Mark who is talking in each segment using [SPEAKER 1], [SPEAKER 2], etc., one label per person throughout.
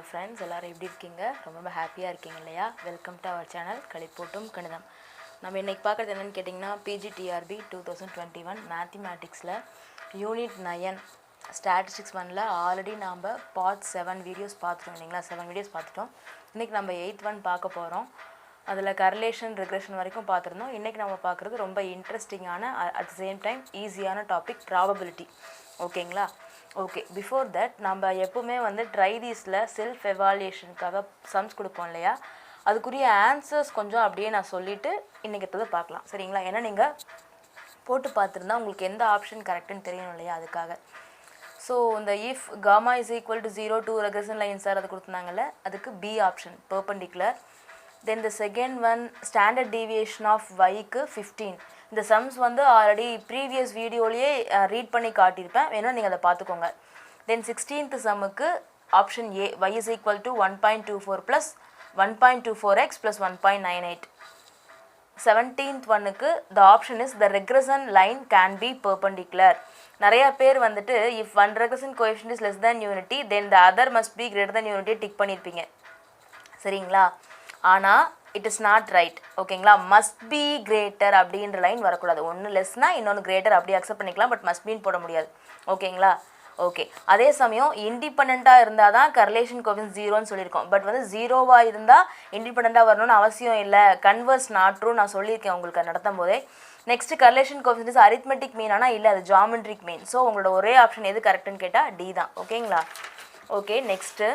[SPEAKER 1] Friends எல்லாரும் எப்படி இருக்கீங்க? ரொம்ப ஹாப்பியாக இருக்கீங்க இல்லையா? வெல்கம் டு அவர் சேனல் களிப்பூட்டும் கணிதம். நம்ம இன்றைக்கி பார்க்குறது என்னென்னு கேட்டிங்கன்னா PGTRB 2021 மேத்தமேட்டிக்ஸில் யூனிட் 9 ஸ்டாட்டிஸ்டிக்ஸ் 1ல் ஆல்ரெடி நாம் பார்ட் 7 வீடியோஸ் பார்த்துட்டோம் இல்லைங்களா? 7 வீடியோஸ் பார்த்துட்டோம். இன்றைக்கி நம்ம 8th ஒன் பார்க்க போகிறோம். அதில் கரிலேஷன் ரெக்ரெஷன் வரைக்கும் பார்த்துருந்தோம். இன்றைக்கி நம்ம பார்க்குறது ரொம்ப இன்ட்ரெஸ்டிங்கான அட் த சேம் டைம் ஈஸியான டாபிக் ப்ராபபிலிட்டி. ஓகேங்களா? ஓகே, பிஃபோர் தட் நம்ம எப்போவுமே ட்ரை தீஸில் செல்ஃப் எவாலுவேஷனுக்காக சம்ஸ் கொடுப்போம் இல்லையா? அதுக்குரிய ஆன்சர்ஸ் கொஞ்சம் அப்படியே நான் சொல்லிவிட்டு இன்றைக்கி எடுத்ததை பார்க்கலாம், சரிங்களா? ஏன்னா நீங்கள் போட்டு பார்த்துருந்தா உங்களுக்கு எந்த ஆப்ஷன் கரெக்டுன்னு தெரியணும் இல்லையா? அதுக்காக. ஸோ இந்த if gamma is equal to 0 2 regression line sir அது கொடுத்துருந்தாங்கல்ல, அதுக்கு B option perpendicular. Then the second one standard deviation of ஒய்க்கு 15. இந்த சம்ஸ் ஆல்ரெடி ப்ரீவியஸ் வீடியோலேயே ரீட் பண்ணி காட்டியிருப்பேன், வேணும் நீங்கள் அதை பார்த்துக்கோங்க. தென் 16th சம்முக்கு option A y is equal to 1.24 plus 1.24x plus 1.98. 17th ஒன்னுக்கு the option is the regression line can be perpendicular. நிறையா பேர் if one regression coefficient is less than unity then the other must be greater than unity tick பண்ணியிருப்பீங்க, சரிங்களா? ஆனால் it is not right, ஓகேங்களா? Must be greater அப்படின்ற line வரக்கூடாது. ஒன்று லெஸ்னா இன்னொன்று கிரேட்டர் அப்படி அக்செப்ட் பண்ணிக்கலாம், பட் மஸ்ட் பின்னு போட முடியாது, ஓகேங்களா? ஓகே, அதே சமயம் இண்டிபெண்ட்டாக இருந்தால் தான் கரிலேஷன் கோஎஃபிஷியன்ட் 0ன்னு சொல்லியிருக்கோம். பட் 0வாக இருந்தால் இண்டிபெண்ட்டாக வரணும்னு அவசியம் இல்லை. கன்வர்ஸ் நாட் ட்ரூ நான் சொல்லியிருக்கேன் உங்களுக்கு நடத்தும் போதே. நெக்ஸ்ட் கரிலேஷன் கோஎஃபிஷியன்ட் அரித்மெட்டிக் மீன், ஆனால் இல்லை, அது ஜாமெட்ரிக் மீன். ஸோ உங்களோட ஒரே ஆப்ஷன் எது கரெக்டுன்னு கேட்டால் டி தான், ஓகேங்களா? ஓகே, நெக்ஸ்ட்டு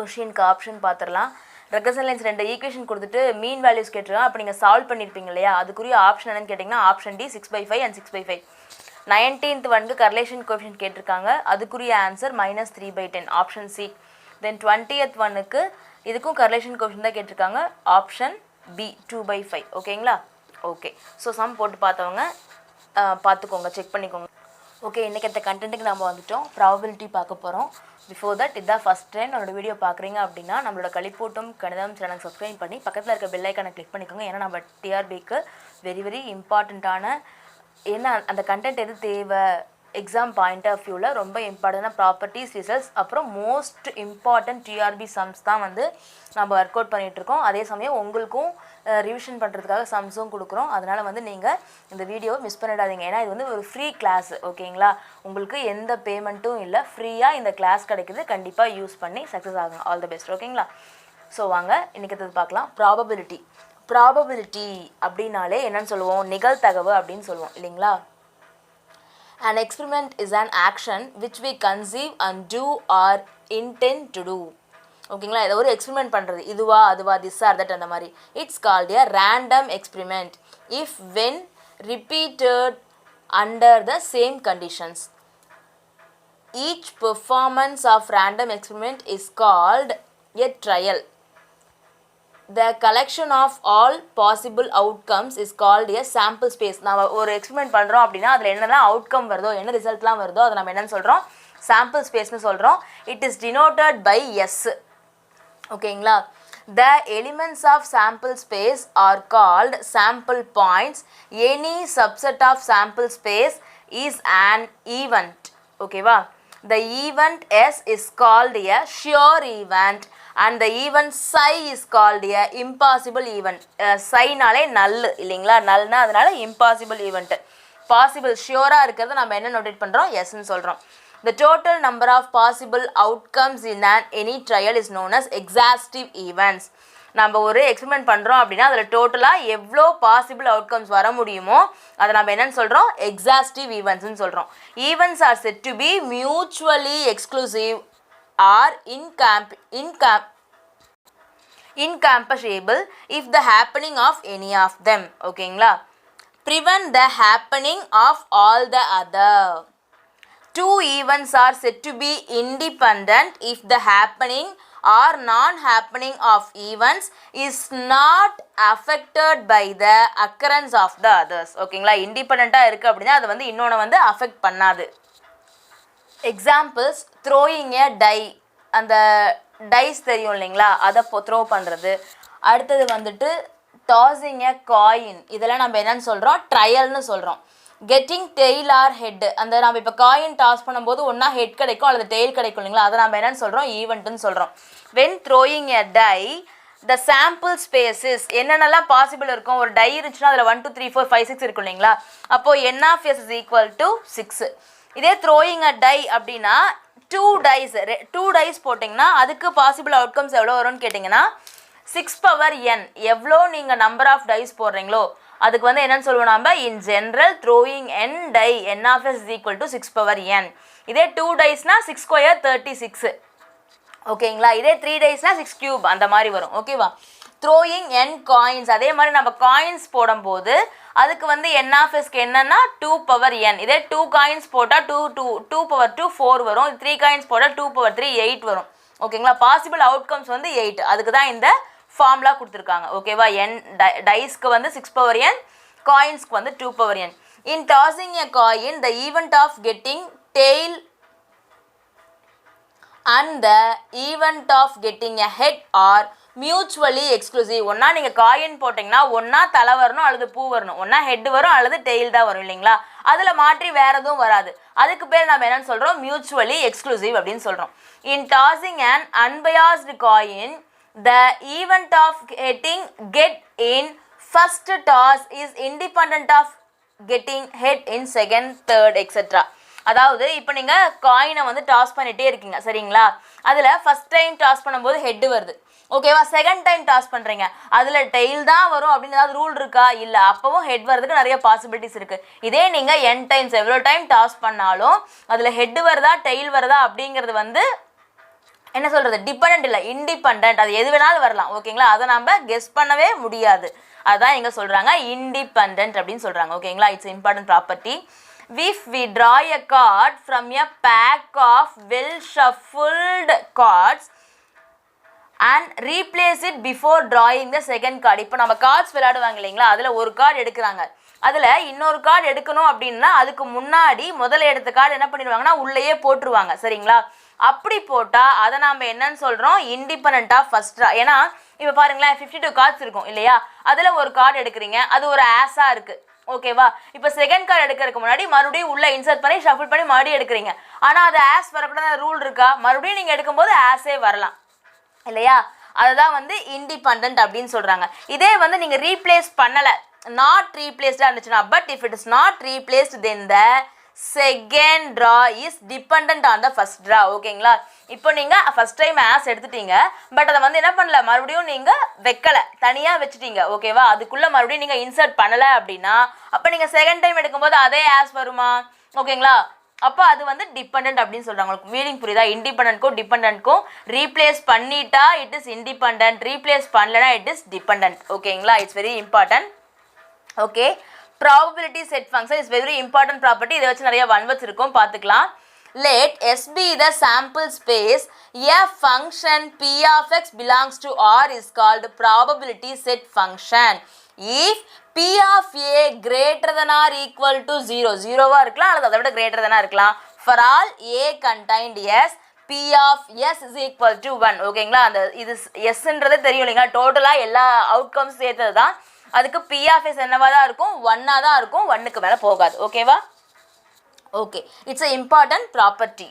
[SPEAKER 1] கொஷினுக்கு ஆப்ஷன் பார்த்துடலாம். ரெக்ரெஷன் லைன்ஸ் 2 ஈக்குவேஷன் கொடுத்துட்டு மீன் வேல்யூஸ் கேட்டுருக்காங்க. அப்போ நீங்கள் சால்வ் பண்ணியிருப்பீங்க இல்லையா? அதுக்குரிய ஆப்ஷன் என்னன்னு கேட்டிங்கன்னா ஆப்ஷன் டி 6/5 அண்ட் 6/5. 19th ஒன்க்கு கரிலேஷன் கோஎஃபிஷியன்ட் கேட்டிருக்காங்க. அதுக்குரிய ஆன்சர் -3/10 ஆப்ஷன் சி. தென் 20th ஒன்னுக்கு இதுக்கும் கரிலேஷன் கோஎஃபிஷியன்ட் தான் கேட்டிருக்காங்க. ஆப்ஷன் பி 2/5, ஓகேங்களா? ஓகே, ஸோ சம் போட்டு பார்த்தவங்க பார்த்துக்கோங்க, செக் பண்ணிக்கோங்க. ஓகே, இன்றைக்கி அந்த கண்டென்ட்டுக்கு நம்ம வந்துட்டோம். ப்ராபபிலிட்டி பார்க்க போகிறோம். பிஃபோர் தட் இதான் ஃபஸ்ட் டைம் நம்மளோட வீடியோ பார்க்குறீங்க அப்படின்னா நம்மளோட களிப்பூட்டும் கணிதம் சேனல் சப்ஸ்கிரைப் பண்ணி பக்கத்தில் இருக்க பெல் ஐக்கானை கிளிக் பண்ணிக்கோங்க. ஏன்னா நம்ம டிஆர்பிக்கு வெரி இம்பார்ட்டண்ட்டான என்ன அந்த கண்டென்ட் எது தேவை எக்ஸாம் பாயிண்ட் ஆஃப் வியூவில் ரொம்ப இம்பார்ட்டண்டான ப்ராப்பர்ட்டிஸ் ரிசல்ட்ஸ் அப்புறம் மோஸ்ட் இம்பார்ட்டன்ட் டிஆர்பி சம்ஸ் தான் நம்ம ஒர்க் அவுட் பண்ணிகிட்ருக்கோம். அதே சமயம் உங்களுக்கும் ரிவிஷன் பண்ணுறதுக்காக சம்ஸும் கொடுக்குறோம். அதனால் நீங்கள் இந்த வீடியோவை மிஸ் பண்ணிடாதீங்க. ஏன்னா இது ஒரு ஃப்ரீ கிளாஸ், ஓகேங்களா? உங்களுக்கு எந்த பேமெண்ட்டும் இல்லை, ஃப்ரீயாக இந்த கிளாஸ் கிடைக்குது. கண்டிப்பாக யூஸ் பண்ணி சக்ஸஸ் ஆகுங்க. ஆல் த பெஸ்ட், ஓகேங்களா? ஸோ வாங்க இன்றைக்கி பார்க்கலாம். ப்ராபபிலிட்டி அப்படின்னாலே என்னன்னு சொல்லுவோம்? நிகழ்தகவு அப்படின்னு சொல்லுவோம் இல்லைங்களா? An experiment is an action which we conceive and do or intend to do. ஓகேங்களா? இதை ஒரு எக்ஸ்பெரிமெண்ட் பண்ணுறது, இதுவா அதுவா திஸ் ஆர் தட் அந்த மாதிரி. It's called a random experiment if when repeated under the same conditions. Each performance of random experiment is called a trial. The collection of all possible outcomes is called a sample space. நம்ம ஒரு experiment பண்ணுறோம் அப்படின்னா அதில் என்னெல்லாம் outcome வருதோ, என்ன ரிசல்ட்லாம் வருதோ அதை நம்ம என்னன்னு சொல்கிறோம்? சாம்பிள் ஸ்பேஸ்னு சொல்கிறோம். It is denoted by S, ஓகேங்களா? The elements of sample space are called sample points. Any subset of sample space is an event, ஓகேவா? The event S is called a sure event and the event psi is called a impossible event. psi நாலே null இல்லைங்களா? nullனா அதனால impossible event. possible ஷியோராக இருக்கிறத நம்ம என்ன நோட்டேட் பண்ணுறோம்? எஸ்ன்னு சொல்கிறோம். The total number of possible outcomes in any trial is known as exhaustive events. நம்ம ஒரு எக்ஸ்பெரிமெண்ட் பண்ணுறோம் அப்படின்னா அதில் டோட்டலாக எவ்வளோ பாசிபிள் அவுட்கம்ஸ் வர முடியுமோ அதை நம்ம என்னன்னு சொல்கிறோம்? எக்ஸாஸ்டிவ் ஈவெண்ட்ஸ்ன்னு சொல்கிறோம். Events are said to be mutually exclusive or incompatible if the happening of any of them, ஓகேங்களா? prevent the happening of all the other. Two events are said to be independent if the happening or non-happening of events is not affected by the occurrence of the others, ஓகேங்களா? இண்டிபெண்ட்டாக இருக்குது அப்படின்னா அது இன்னொன்று affect பண்ணாது. Examples throwing ஏ tie, அந்த dies தெரியும் இல்லைங்களா? அதை த்ரோ பண்ணுறது. அடுத்தது டாஸிங் ஏ காயின், இதெல்லாம் நம்ம என்னன்னு சொல்கிறோம்? ட்ரையல்னு சொல்கிறோம். Getting tail or head. அந்த நம்ம இப்போ காயின் டாஸ் பண்ணும்போது ஒன்றா ஹெட் கிடைக்கும் அல்லது டெய்ல் கிடைக்கும் இல்லைங்களா, அதை நம்ம என்னன்னு சொல்கிறோம், ஈவெண்ட்டுன்னு சொல்கிறோம். When throwing a die the sample spaces என்னென்னலாம் பாசிபிள் இருக்கும், ஒரு டை இருந்துச்சுன்னா அதில் 1 2 3 4 5 6 இருக்கும் இல்லைங்களா, அப்போது n of s is equal to 6. இதே த்ரோயிங் அ டை அப்படின்னா 2 டைஸ் போட்டிங்கன்னா அதுக்கு பாசிபிள் அவுட்கம்ஸ் எவ்வளோ வரும்னு கேட்டிங்கன்னா 6 power n. எவ்வளோ நீங்கள் நம்பர் ஆஃப் டைஸ் போடுறீங்களோ அதுக்கு வந்து என்னன்னு சொல்லுவோம் நம்ம, in general throwing n die n of s is equal to 6 power n. இதே 2 டைஸ்னா 6 square 36 ஓகேங்களா. இதே 3 டைஸ்னா 6 cube அந்த மாதிரி வரும் ஓகேவா. த்ரோயிங் n காயின்ஸ், அதே மாதிரி நம்ம காயின்ஸ் போடும்போது அதுக்கு வந்து n of sக்கு என்னன்னா 2 power n. இதே 2 காயின்ஸ் போட்டால் 2 power 2 4 வரும். 3 காயின்ஸ் போட்டால் 2 power 3 8 வரும் ஓகேங்களா. பாசிபிள் அவுட்கம்ஸ் வந்து 8. அதுக்கு தான் இந்த ஃபார்முலா கொடுத்துருக்காங்க ஓகேவா. n டைஸ்க்கு வந்து 6 power n, காயின்ஸ்க்கு வந்து 2 power n. In tossing a coin the event of getting tail and the event of getting a head are mutually exclusive. ஒன்றா நீங்கள் காயின் போட்டிங்கன்னா ஒன்றா தலை வரணும் அல்லது பூ வரணும், ஒன்றா ஹெட் வரும் அல்லது டெய்ல் தான் வரும் இல்லைங்களா. அதில் மாற்றி வேறு எதுவும் வராது. அதுக்கு பேர் நம்ம என்னன்னு சொல்கிறோம், மியூச்சுவலி எக்ஸ்க்ளூசிவ் அப்படின்னு சொல்கிறோம். In tossing and unbiased coin the event of get in first toss is independent of getting head in second third etcetera. அதாவது இப்போ நீங்கள் காயினை வந்து டாஸ் பண்ணிகிட்டே இருக்கீங்க சரிங்களா, அதில் ஃபஸ்ட் டைம் டாஸ் பண்ணும்போது ஹெட்டு வருது ஓகேவா. செகண்ட் டைம் டாஸ் பண்ணுறீங்க அதில் டெய்ல் தான் வரும் அப்படின்னு ஏதாவது ரூல் இருக்கா, இல்லை, அப்போவும் ஹெட் வரதுக்கு நிறைய பாசிபிலிட்டிஸ் இருக்குது. இதே நீங்கள் n டைம்ஸ் எவ்வளோ டைம் டாஸ் பண்ணாலும் அதில் ஹெட்டு வருதா டெய்ல் வருதா அப்படிங்கிறது வந்து என்ன சொல்கிறது, டிபெண்ட் இல்லை, இண்டிபெண்ட். அது எது வேணாலும் வரலாம் ஓகேங்களா. அதை நம்ம கெஸ் பண்ணவே முடியாது. அதுதான் இங்கே சொல்கிறாங்க இண்டிபெண்ட் அப்படின்னு சொல்கிறாங்க ஓகேங்களா. It's important property. If we draw a card from a pack of well shuffled cards and replace it before drawing the second card. இப்போ நம்ம கார்ட்ஸ் விளையாடுவாங்க இல்லைங்களா, அதில் ஒரு கார்டு எடுக்கிறாங்க, அதில் இன்னொரு கார்டு எடுக்கணும் அப்படின்னா அதுக்கு முன்னாடி முதல்ல எடுத்த கார்டு என்ன பண்ணிடுவாங்கன்னா உள்ளேயே போட்டுருவாங்க சரிங்களா. அப்படி போட்டால் அதை நம்ம என்னன்னு சொல்கிறோம், இண்டிபெண்ட் ஆஃப் ஃபர்ஸ்ட். ஏன்னா இப்போ பாருங்களேன் 52 கார்ட்ஸ் இருக்கும் இல்லையா, அதில் ஒரு கார்டு எடுக்கிறீங்க, அது ஒரு ஆஸாக இருக்குது ஓகேவா. இப்போ செகண்ட் கார்டு எடுக்கிறதுக்கு முன்னாடி மறுபடியும் உள்ள இன்சர்ட் பண்ணி ஷஃபிள் பண்ணி மறுபடியும் எடுக்கிறீங்க. ஆனால் அது ஆஸ் வரக்கூடாத ரூல் இருக்கா, மறுபடியும் நீங்கள் எடுக்கும்போது ஆஸே வரலாம் இல்லையா. அதுதான் வந்து இண்டிபெண்ட் அப்படின்னு சொல்கிறாங்க. இதே வந்து நீங்கள் ரீப்ளேஸ் பண்ணலை, நாட் ரீப்ளேஸ்டாக இருந்துச்சுன்னா, but if it is not replaced then the second draw is depend on the first draw ஓகேங்களா. இப்போ நீங்கள் ஃபர்ஸ்ட் டைம் ஆஸ் எடுத்துட்டீங்க, பட் அதை வந்து என்ன பண்ணல, மறுபடியும் நீங்கள் வைக்கலை, தனியாக வச்சுட்டீங்க ஓகேவா. அதுக்குள்ளே மறுபடியும் நீங்கள் இன்சர்ட் பண்ணலை அப்படின்னா அப்போ நீங்கள் செகண்ட் டைம் எடுக்கும்போது அதே ஆஸ் வருமா ஓகேங்களா. அப்போ அது வந்து டிபெண்ட் அப்படின்னு சொல்கிறாங்க. உங்களுக்கு மீனிங் புரியுதா, இண்டிபெண்ட்க்கும் டிபெண்ட்க்கும். ரீப்ளேஸ் பண்ணிட்டா இட் இஸ் இண்டிபெண்ட், ரீப்ளேஸ் பண்ணலனா இட் இஸ் டிபெண்ட் ஓகேங்களா. It's very important okay. Probability set function is very important property. இதை வச்சு நிறைய ஒன்வர்ட்ஸ் இருக்கும் பார்த்துக்கலாம். Let S be the sample space. A function P of x belongs to R is called probability set function. If P of A greater than or equal to 0, 0வா இருக்கலாம் அல்லது அதை விட greater than இருக்கலாம். For all A contained S, P of S is equal to 1 ஓகேங்களா. அந்த இது Sன்றதே தெரியும் இல்லைங்களா, டோட்டலாக எல்லா அவுட்கம்ஸ் சேர்த்தது தான். அதுக்கு P of S என்னவா தான் இருக்கும், 1ஆ தான் இருக்கும், 1க்கு மேலே போகாது ஓகேவா. Okay, it's an important property.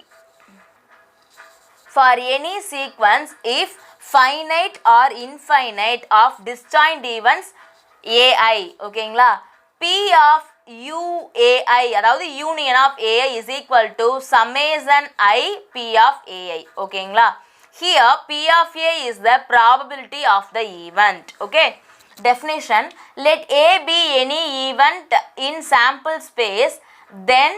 [SPEAKER 1] For any sequence, if finite or infinite of disjoint events AI, ஓகேங்களா, P of UAI, அதாவது union of AI is equal to summation I P of AI, ஓகேங்களா. Here, P of A is the probability of the event, okay. Definition, let A be any event in sample space, then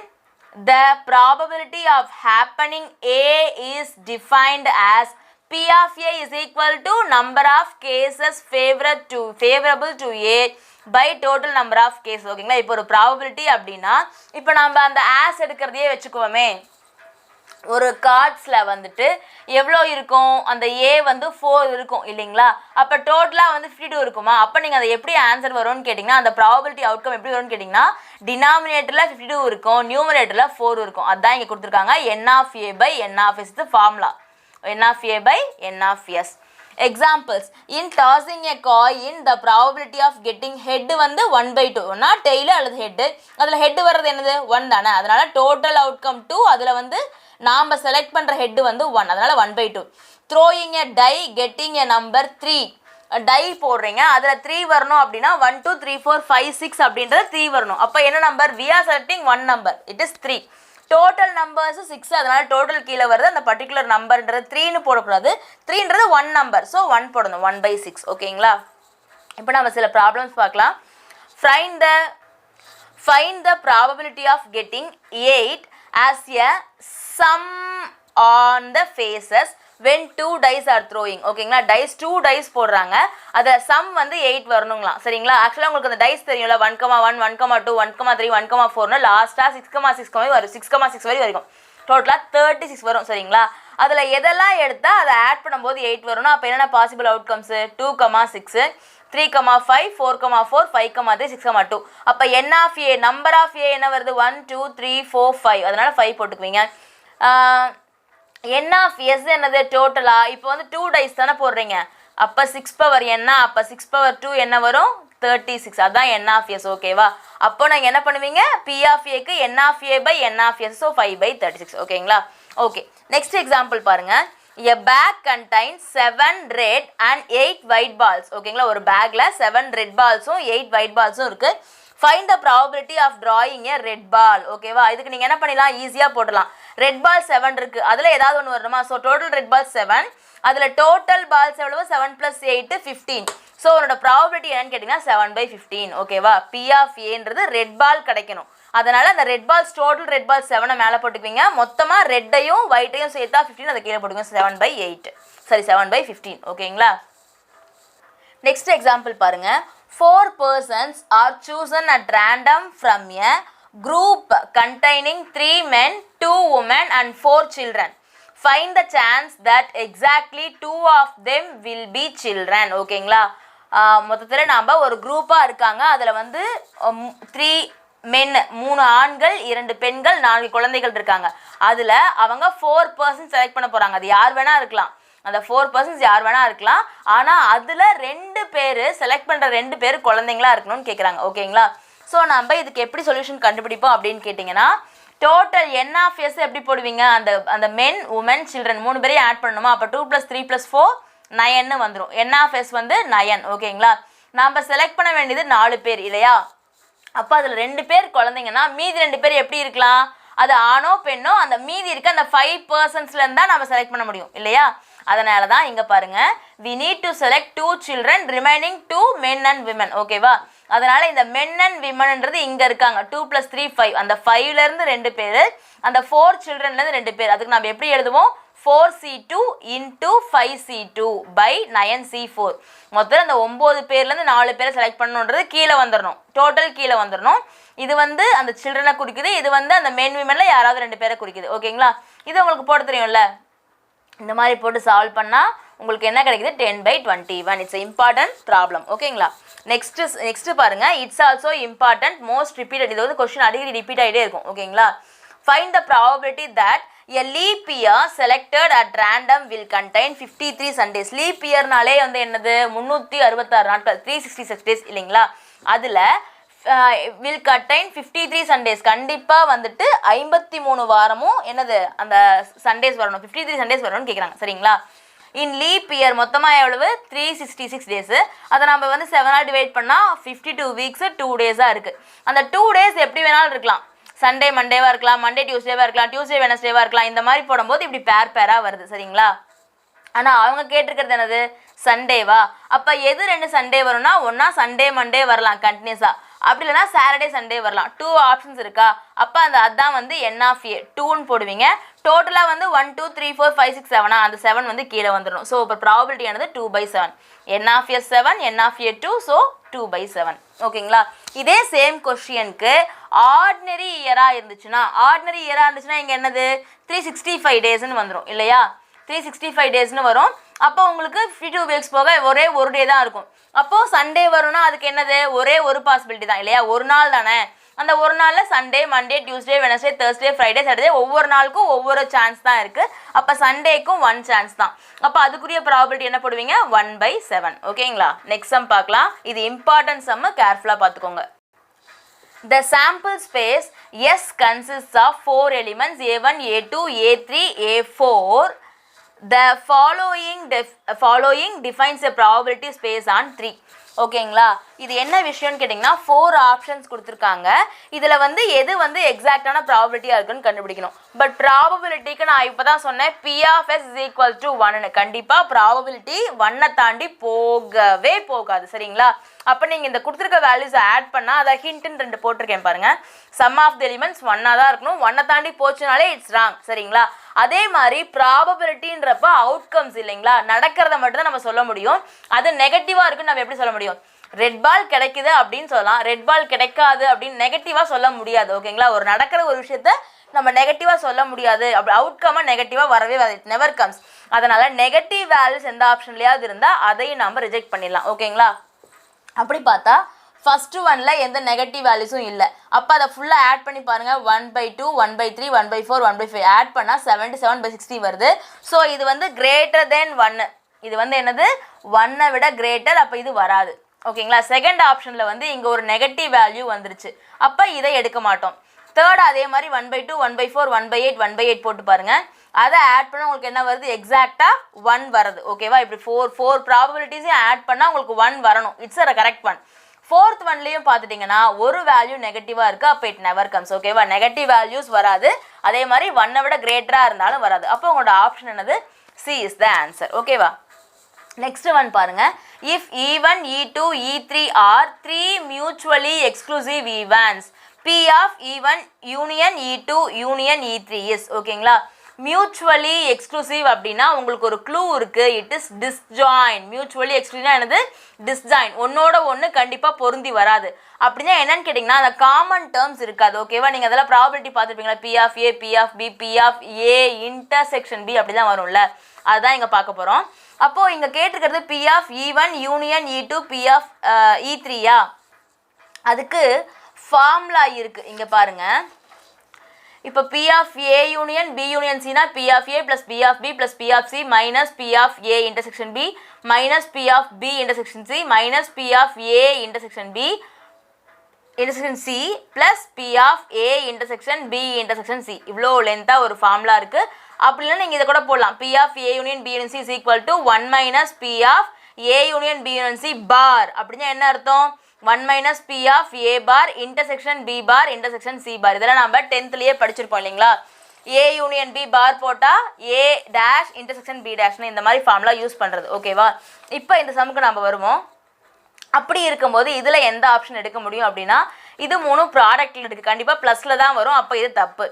[SPEAKER 1] the probability of happening A is defined as P of A is equal to number of cases favorable to A by total number of cases ஓகேங்களா. இப்போ ஒரு probability அப்படின்னா இப்போ நம்ம அந்த as எடுக்கிறதையே வச்சுக்குவோமே, ஒரு கார்ட்ஸில் வந்துட்டு எவ்வளோ இருக்கும், அந்த ஏ வந்து 4 இருக்கும் இல்லைங்களா. அப்போ டோட்டலாக வந்து 52 இருக்குமா. அப்போ நீங்கள் அதை எப்படி ஆன்சர் வரும்னு கேட்டிங்கன்னா, அந்த ப்ராபபிலிட்டி அவுட்கம் எப்படி வரும்னு கேட்டிங்கன்னா, டினாமினேட்டரில் 52 இருக்கும், நியூமரேட்டரில் 4 இருக்கும். அதுதான் இங்கே கொடுத்துருக்காங்க. N of A by N of S formula, N of A by N of S. Examples in tossing a coin the probability of getting head வந்து 1/2 ஒன்னா டெய்லு அல்லது ஹெட்டு அதில் ஹெட் வர்றது என்னது 1 தானே அதனால டோட்டல் அவுட்கம் 2 அதில் வந்து நாம் செலக்ட் பண்ணுற ஹெட் வந்து 1 அதனால 1/2 throwing a die getting a number 3 die போடுறீங்க அதில் 3 வரணும் அப்படின்னா 1 2 3 4 5 6 அப்படின்றது 3 வரணும் அப்போ என்ன number we are selecting one number it is 3 total numbers 6 அதனால டோட்டல் கீழே வருது அந்த பர்டிகுலர் நம்பர்ன்றது 3ன்னு போடக்கூடாது 3ன்றது 1 நம்பர் ஸோ 1 போடணும் 1/6 ஓகேங்களா இப்போ நம்ம சில ப்ராப்ளம்ஸ் பார்க்கலாம் find the probability of getting 8 as a sum on the faces when 2 dice are throwing ஓகேங்களா டைஸ் 2 டைஸ் போடுறாங்க அதை சம் வந்து 8 வரணுங்களாம் சரிங்களா ஆக்சுவலாக உங்களுக்கு அந்த டைஸ் தெரியும்ல 1,1 1,2 1,3 1,4னு லாஸ்ட்டாக 6,6 வரும் 6,6 வரை வரைக்கும் டோட்டலாக 36 வரும் சரிங்களா அதில் எதெல்லாம் எடுத்தால் அதை ஆட் பண்ணும்போது 8 வரணும் அப்போ என்னென்ன பாசிபிள் அவுட்கம்ஸு 2,6 3,5 4,4 5,3 6,2 அப்போ n of A number of A என்ன வருது 1 2 3 4 5 அதனால 5 போட்டுக்குவீங்க n ஆஃப் எஸ் என்னது டோட்டலா இப்போ வந்து 2 டைஸ் தானே போடுறீங்க அப்போ 6 பவர் என்ன அப்போ 6 பவர் 2 என்ன வரும் 36 அதான் n ஆஃப் எஸ் ஓகேவா அப்போ நாங்கள் என்ன பண்ணுவீங்க p ஆஃப் ஏக்கு n of A by n of S so 5/36 ஓகேங்களா ஓகே நெக்ஸ்ட் எக்ஸாம்பிள் பாருங்க a bag contains 7 red and 8 white balls ஓகேங்களா ஒரு பேக்ல 7 ரெட் பால்ஸும் 8 white balls-உம் இருக்கு find the probability of drawing a red ball ஓகேவா இதுக்கு நீங்கள் என்ன பண்ணிடலாம் ஈஸியாக போடலாம் ரெட் பால் 7 இருக்கு அதில் ஏதாவது ஒன்று வரணுமா ஸோ டோட்டல் ரெட் பால் 7 அதில் டோட்டல் பால்ஸ் எவ்வளவு 7 + 8 15 ஸோ உன்னோட ப்ராபபிலிட்டி என்னன்னு கேட்டிங்கன்னா 7/15 ஓகேவா பி ஆஃப் ஏன்றது ரெட் பால் கிடைக்கணும் அதனால அந்த red balls total red ball 7 மேலே போட்டுக்குவீங்க மொத்தமாக ரெட்டையும் ஒயிட்டையும் சேர்த்தா 15 அதை கீழே போட்டுக்குங்க 7/8 சரி 7/15 ஓகேங்களா நெக்ஸ்ட் எக்ஸாம்பிள் பாருங்க 4 persons are chosen at random from a group containing 3 men 2 women and 4 children find the chance that exactly 2 of them will be children ஓகேங்களா மொத்தத்தில் நாம் ஒரு குரூப்பாக இருக்காங்க அதில் வந்து 3 மென் 3 ஆண்கள் 2 பெண்கள் 4 குழந்தைகள் இருக்காங்க அதில் அவங்க 4 persons செலக்ட் பண்ண போகிறாங்க அது யார் வேணா இருக்கலாம் அந்த 4 persons யார் வேணா இருக்கலாம் ஆனால் அதில் 2 பேர் செலக்ட் பண்ணுற 2 பேர் குழந்தைங்களா இருக்கணும்னு கேட்குறாங்க ஓகேங்களா ஸோ நம்ம இதுக்கு எப்படி சொல்யூஷன் கண்டுபிடிப்போம் அப்படின்னு கேட்டிங்கன்னா டோட்டல் n ஆஃப் எஸ் எப்படி போடுவீங்க அந்த மென் உமன் சில்ட்ரன் 3 பேரையும் ஆட் பண்ணணுமா அப்போ 2 + 3 + 4 9 வந்துடும் n ஆஃப் எஸ் வந்து 9 ஓகேங்களா நம்ம செலக்ட் பண்ண வேண்டியது 4 பேர் இல்லையா அப்போ அதில் 2 பேர் குழந்தைங்கன்னா மீதி 2 பேர் எப்படி இருக்கலாம் அது ஆணோ பெண்ணோ அந்த மீதி இருக்க அந்த 5 personsலேருந்து தான் நம்ம செலக்ட் பண்ண முடியும் இல்லையா அதனால தான் இங்கே பாருங்க we need to select 2 children remaining 2 men and women ஓகேவா அதனால இந்த men and womenன்றது இங்கே இருக்காங்க 2 + 3 5 அந்த 5லேருந்து 2 பேர் அந்த 4 childrenலேருந்து 2 பேர் அதுக்கு நம்ம எப்படி எழுதுவோம் 4c2 into 5c2 by 9c4 மொத்தம் அந்த 9 பேர்லேருந்து 4 பேரை செலக்ட் பண்ணணுன்றது கீழே வந்துடணும் டோட்டல் கீழே வந்துடணும் இது வந்து அந்த சில்ட்ரனை குறிக்குது இது வந்து அந்த மென் விமனில் யாராவது 2 பேரை குறிக்குது ஓகேங்களா இது உங்களுக்கு போட தெரியும்ல இந்த மாதிரி போட்டு சால்வ் பண்ணால் உங்களுக்கு என்ன கிடைக்குது 10/21 இட்ஸ் இம்பார்ட்டன்ட் ப்ராப்ளம் ஓகேங்களா நெக்ஸ்ட் பாருங்க it's also important most repeated இது வந்து கொஸ்டின் அடிக்கடி ரிப்பீட் ஆகிட்டே இருக்கும் ஓகேங்களா find the probability that a leap year selected at random will contain 53 Sundays leap yearனாலே வந்து என்னது 366 நாட்கள் 366 days இல்லைங்களா அதில் will contain 53 Sundays கண்டிப்பாக வந்துட்டு 53 வாரமும் என்னது அந்த சண்டேஸ் வரணும் 53 Sundays வரணும்னு கேட்குறாங்க சரிங்களா இன் லீப் இயர் மொத்தமாக எவ்வளவு 366 டேஸு அதை நம்ம வந்து 7ஆல் டிவைட் பண்ணால் 52 வீக்ஸு 2 டேஸாக இருக்குது அந்த 2 டேஸ் எப்படி வேணாலும் இருக்கலாம் சண்டே மண்டேவாக இருக்கலாம் மண்டே டியூஸ்டேவாக இருக்கலாம் டியூஸ்டே வெனஸ்டேவாக இருக்கலாம் இந்த மாதிரி போடும்போது இப்படி பேராக வருது சரிங்களா ஆனால் அவங்க கேட்டிருக்கிறது என்னது சண்டேவா அப்போ எது 2 சண்டே வரும்னா ஒன்றா சண்டே மண்டே வரலாம் கண்டினியூஸாக அப்படி இல்லைனா சாட்டர்டே சண்டே வரலாம் 2 ஆப்ஷன்ஸ் இருக்கா அப்போ அதான் வந்து n ஆஃப் ஏ 2ன்னு போடுவீங்க டோட்டலாக வந்து 1 2 3 4 5 6 7 அந்த 7 வந்து கீழே வந்துடும் ஸோ இப்போ ப்ராபபிலிட்டி ஆனது 2/7 n of A 7 n of A 2 so 2/7 ஓகேங்களா இதே சேம் கொஸ்டினுக்கு ஆர்டினரி இயராக இருந்துச்சுன்னா இங்கே என்னது 365 டேஸ்ன்னு வந்துடும் இல்லையா 365 டேஸ்ன்னு வரும் அப்போ உங்களுக்கு 52 வீக்ஸ் போக ஒரே ஒரு டே தான் இருக்கும் அப்போது சண்டே வரும்னா அதுக்கு என்னது ஒரே ஒரு பாசிபிலிட்டி தான் இல்லையா ஒரு நாள் தானே அந்த ஒரு நாளில் Sunday, Monday, Tuesday, Wednesday, Thursday, Friday, Saturday ஒவ்வொரு நாளுக்கும் ஒவ்வொரு சான்ஸ் தான் இருக்குது. அப்போ சண்டேக்கும் 1 சான்ஸ் தான். அப்போ அதுக்குரிய ப்ராபபிலிட்டி என்ன போடுவீங்க? 1/7. ஓகேங்களா? நெக்ஸ்ட் சம் பார்க்கலாம். இது இம்பார்ட்டன்ட் சம், கேர்ஃபுல்லாக பார்த்துக்கோங்க. The sample space S consists of 4 elements A1, A2, A3, A4. The following defines a probability space on 3. ஓகேங்களா? இது என்ன விஷயம்னு கேட்டிங்கன்னா 4 ஆப்ஷன்ஸ் கொடுத்துருக்காங்க. இதில் வந்து எது வந்து எக்ஸாக்டான ப்ராபபிலிட்டியாக இருக்குன்னு கண்டுபிடிக்கணும். பட் ப்ராபபிலிட்டிக்கு நான் இப்போ தான் சொன்னேன் P of S is equal to 1. கண்டிப்பாக ப்ராபபிலிட்டி 1 தாண்டி போகவே போகாது. சரிங்களா? அப்போ நீங்கள் இந்த கொடுத்துருக்க வேல்யூஸை ஆட் பண்ணால் அதை ஹிண்ட்டுன்னு 2 போட்டிருக்கேன் பாருங்கள். சம் ஆஃப் தி எலிமெண்ட்ஸ் 1 தான் இருக்கணும். 1 தாண்டி போச்சுனாலே இட்ஸ் ராங். சரிங்களா? அதே மாதிரி ப்ராபபிலிட்டின்றப்ப அவுட்கம்ஸ் இல்லைங்களா, நடக்கிறத மட்டும் தான் நம்ம சொல்ல முடியும். அது நெகட்டிவாக இருக்குன்னு நம்ம எப்படி சொல்ல முடியும்? ரெட் பால் கிடைக்குது அப்படின்னு சொல்லலாம், ரெட் பால் கிடைக்காது அப்படின்னு நெகட்டிவாக சொல்ல முடியாது. ஓகேங்களா? ஒரு நடக்கிற ஒரு விஷயத்த நம்ம நெகட்டிவாக சொல்ல முடியாது. அப்படி அவுட்கமாக நெகட்டிவாக வரவே வராது. It never comes. அதனால் நெகட்டிவ் வேல்யூஸ் எந்த ஆப்ஷன்லையாவது இருந்தால் அதையும் நம்ம ரிஜெக்ட் பண்ணிடலாம். ஓகேங்களா? அப்படி பார்த்தா ஃபஸ்ட்டு 1ல் எந்த நெகட்டிவ் வேல்யூஸும் இல்லை. அப்போ அதை ஃபுல்லாக ஆட் பண்ணி பாருங்கள். 1/2, 1/3, 1/4, 1/5 ஆட் பண்ணால் 77/60 வருது. ஸோ இது வந்து கிரேட்டர் தென் 1. இது வந்து என்னது? 1 விட கிரேட்டர். அப்போ இது வராது. ஓகேங்களா? செகண்ட் ஆப்ஷனில் வந்து இங்கே ஒரு நெகட்டிவ் வேல்யூ வந்துருச்சு. அப்போ இதை எடுக்க மாட்டோம். தேர்ட் அதே மாதிரி 1/2, 1/4, 1/8, 1/8 போட்டு பாருங்கள். அதை ஆட் பண்ணால் உங்களுக்கு என்ன வருது? எக்ஸாக்டாக 1 வருது. ஓகேவா? இப்படி ஃபோர் ப்ராபபிலிட்டிஸையும் ஆட் பண்ணால் உங்களுக்கு 1 வரணும். It's a correct one. Fourth ஒன்லேயும் பார்த்துட்டிங்கன்னா ஒரு வேல்யூ நெகட்டிவாக இருக்குது. அப்போ இட் நெவர் கம்ஸ். ஓகேவா? நெகட்டிவ் வேல்யூஸ் வராது. அதே மாதிரி 1 விட கிரேட்டராக இருந்தாலும் வராது. அப்போ உங்களோட ஆப்ஷன் என்னது? C is the answer. ஓகேவா? நெக்ஸ்ட் ஒன் பாருங்க. If E1, E2, E3 are 3 mutually exclusive events, P of E1 union E2 union E3 is. ஓகேங்களா? மியூச்சுவலி எக்ஸ்க்ளூசிவ் அப்படின்னா உங்களுக்கு ஒரு க்ளூ இருக்குது. It is disjoint. மியூச்சுவலி எக்ஸ்க்ளூசிவ்னா என்னது? டிஸ்ஜாயின். ஒன்னோட ஒன்று கண்டிப்பாக பொருந்தி வராது. அப்படின்னா என்னன்னு கேட்டிங்கன்னா அந்த காமன் டேர்ம்ஸ் இருக்காது. ஓகேவா? நீங்கள் அதெல்லாம் ப்ராபபிலிட்டி பார்த்துருப்பீங்களா? P of A, P of B, P of A intersection B அப்படி தான் வரும்ல. அதுதான் இங்கே பார்க்க போகிறோம். அப்போது இங்கே கேட்டிருக்கிறது P of E1 union E2 P of E3யா? அதுக்கு ஃபார்முலா இருக்குது. இங்கே பாருங்கள். இப்போ P of A union B union Cனா P of A plus B of B plus P of C minus P of A intersection B minus P of B intersection C minus P of A intersection B intersection C plus P of A intersection B intersection C. இவ்வளோ லென்த்தாக ஒரு formula இருக்குது. அப்படின்னா நீங்கள் இதை கூட போடலாம். P of A union B union C is equal to 1 minus P of A union B union C பார். அப்படின்னா என்ன அர்த்தம்? 1 minus P of A bar intersection B bar intersection C bar. இதெல்லாம் நம்ம 10thலயே படிச்சிருப்போம் இல்லைங்களா? A union B bar போட்டா A dash intersection B dash இந்த மாதிரி ஃபார்முலா யூஸ் பண்ணுறது. ஓகேவா? இப்போ இந்த சம்முக்கு நம்ம வருவோம். அப்படி இருக்கும்போது இதில் எந்த ஆப்ஷன் எடுக்க முடியும் அப்படின்னா இது 3 ப்ராடக்டில் இருக்குது. கண்டிப்பாக ப்ளஸில் தான் வரும். அப்போ இது தப்பு.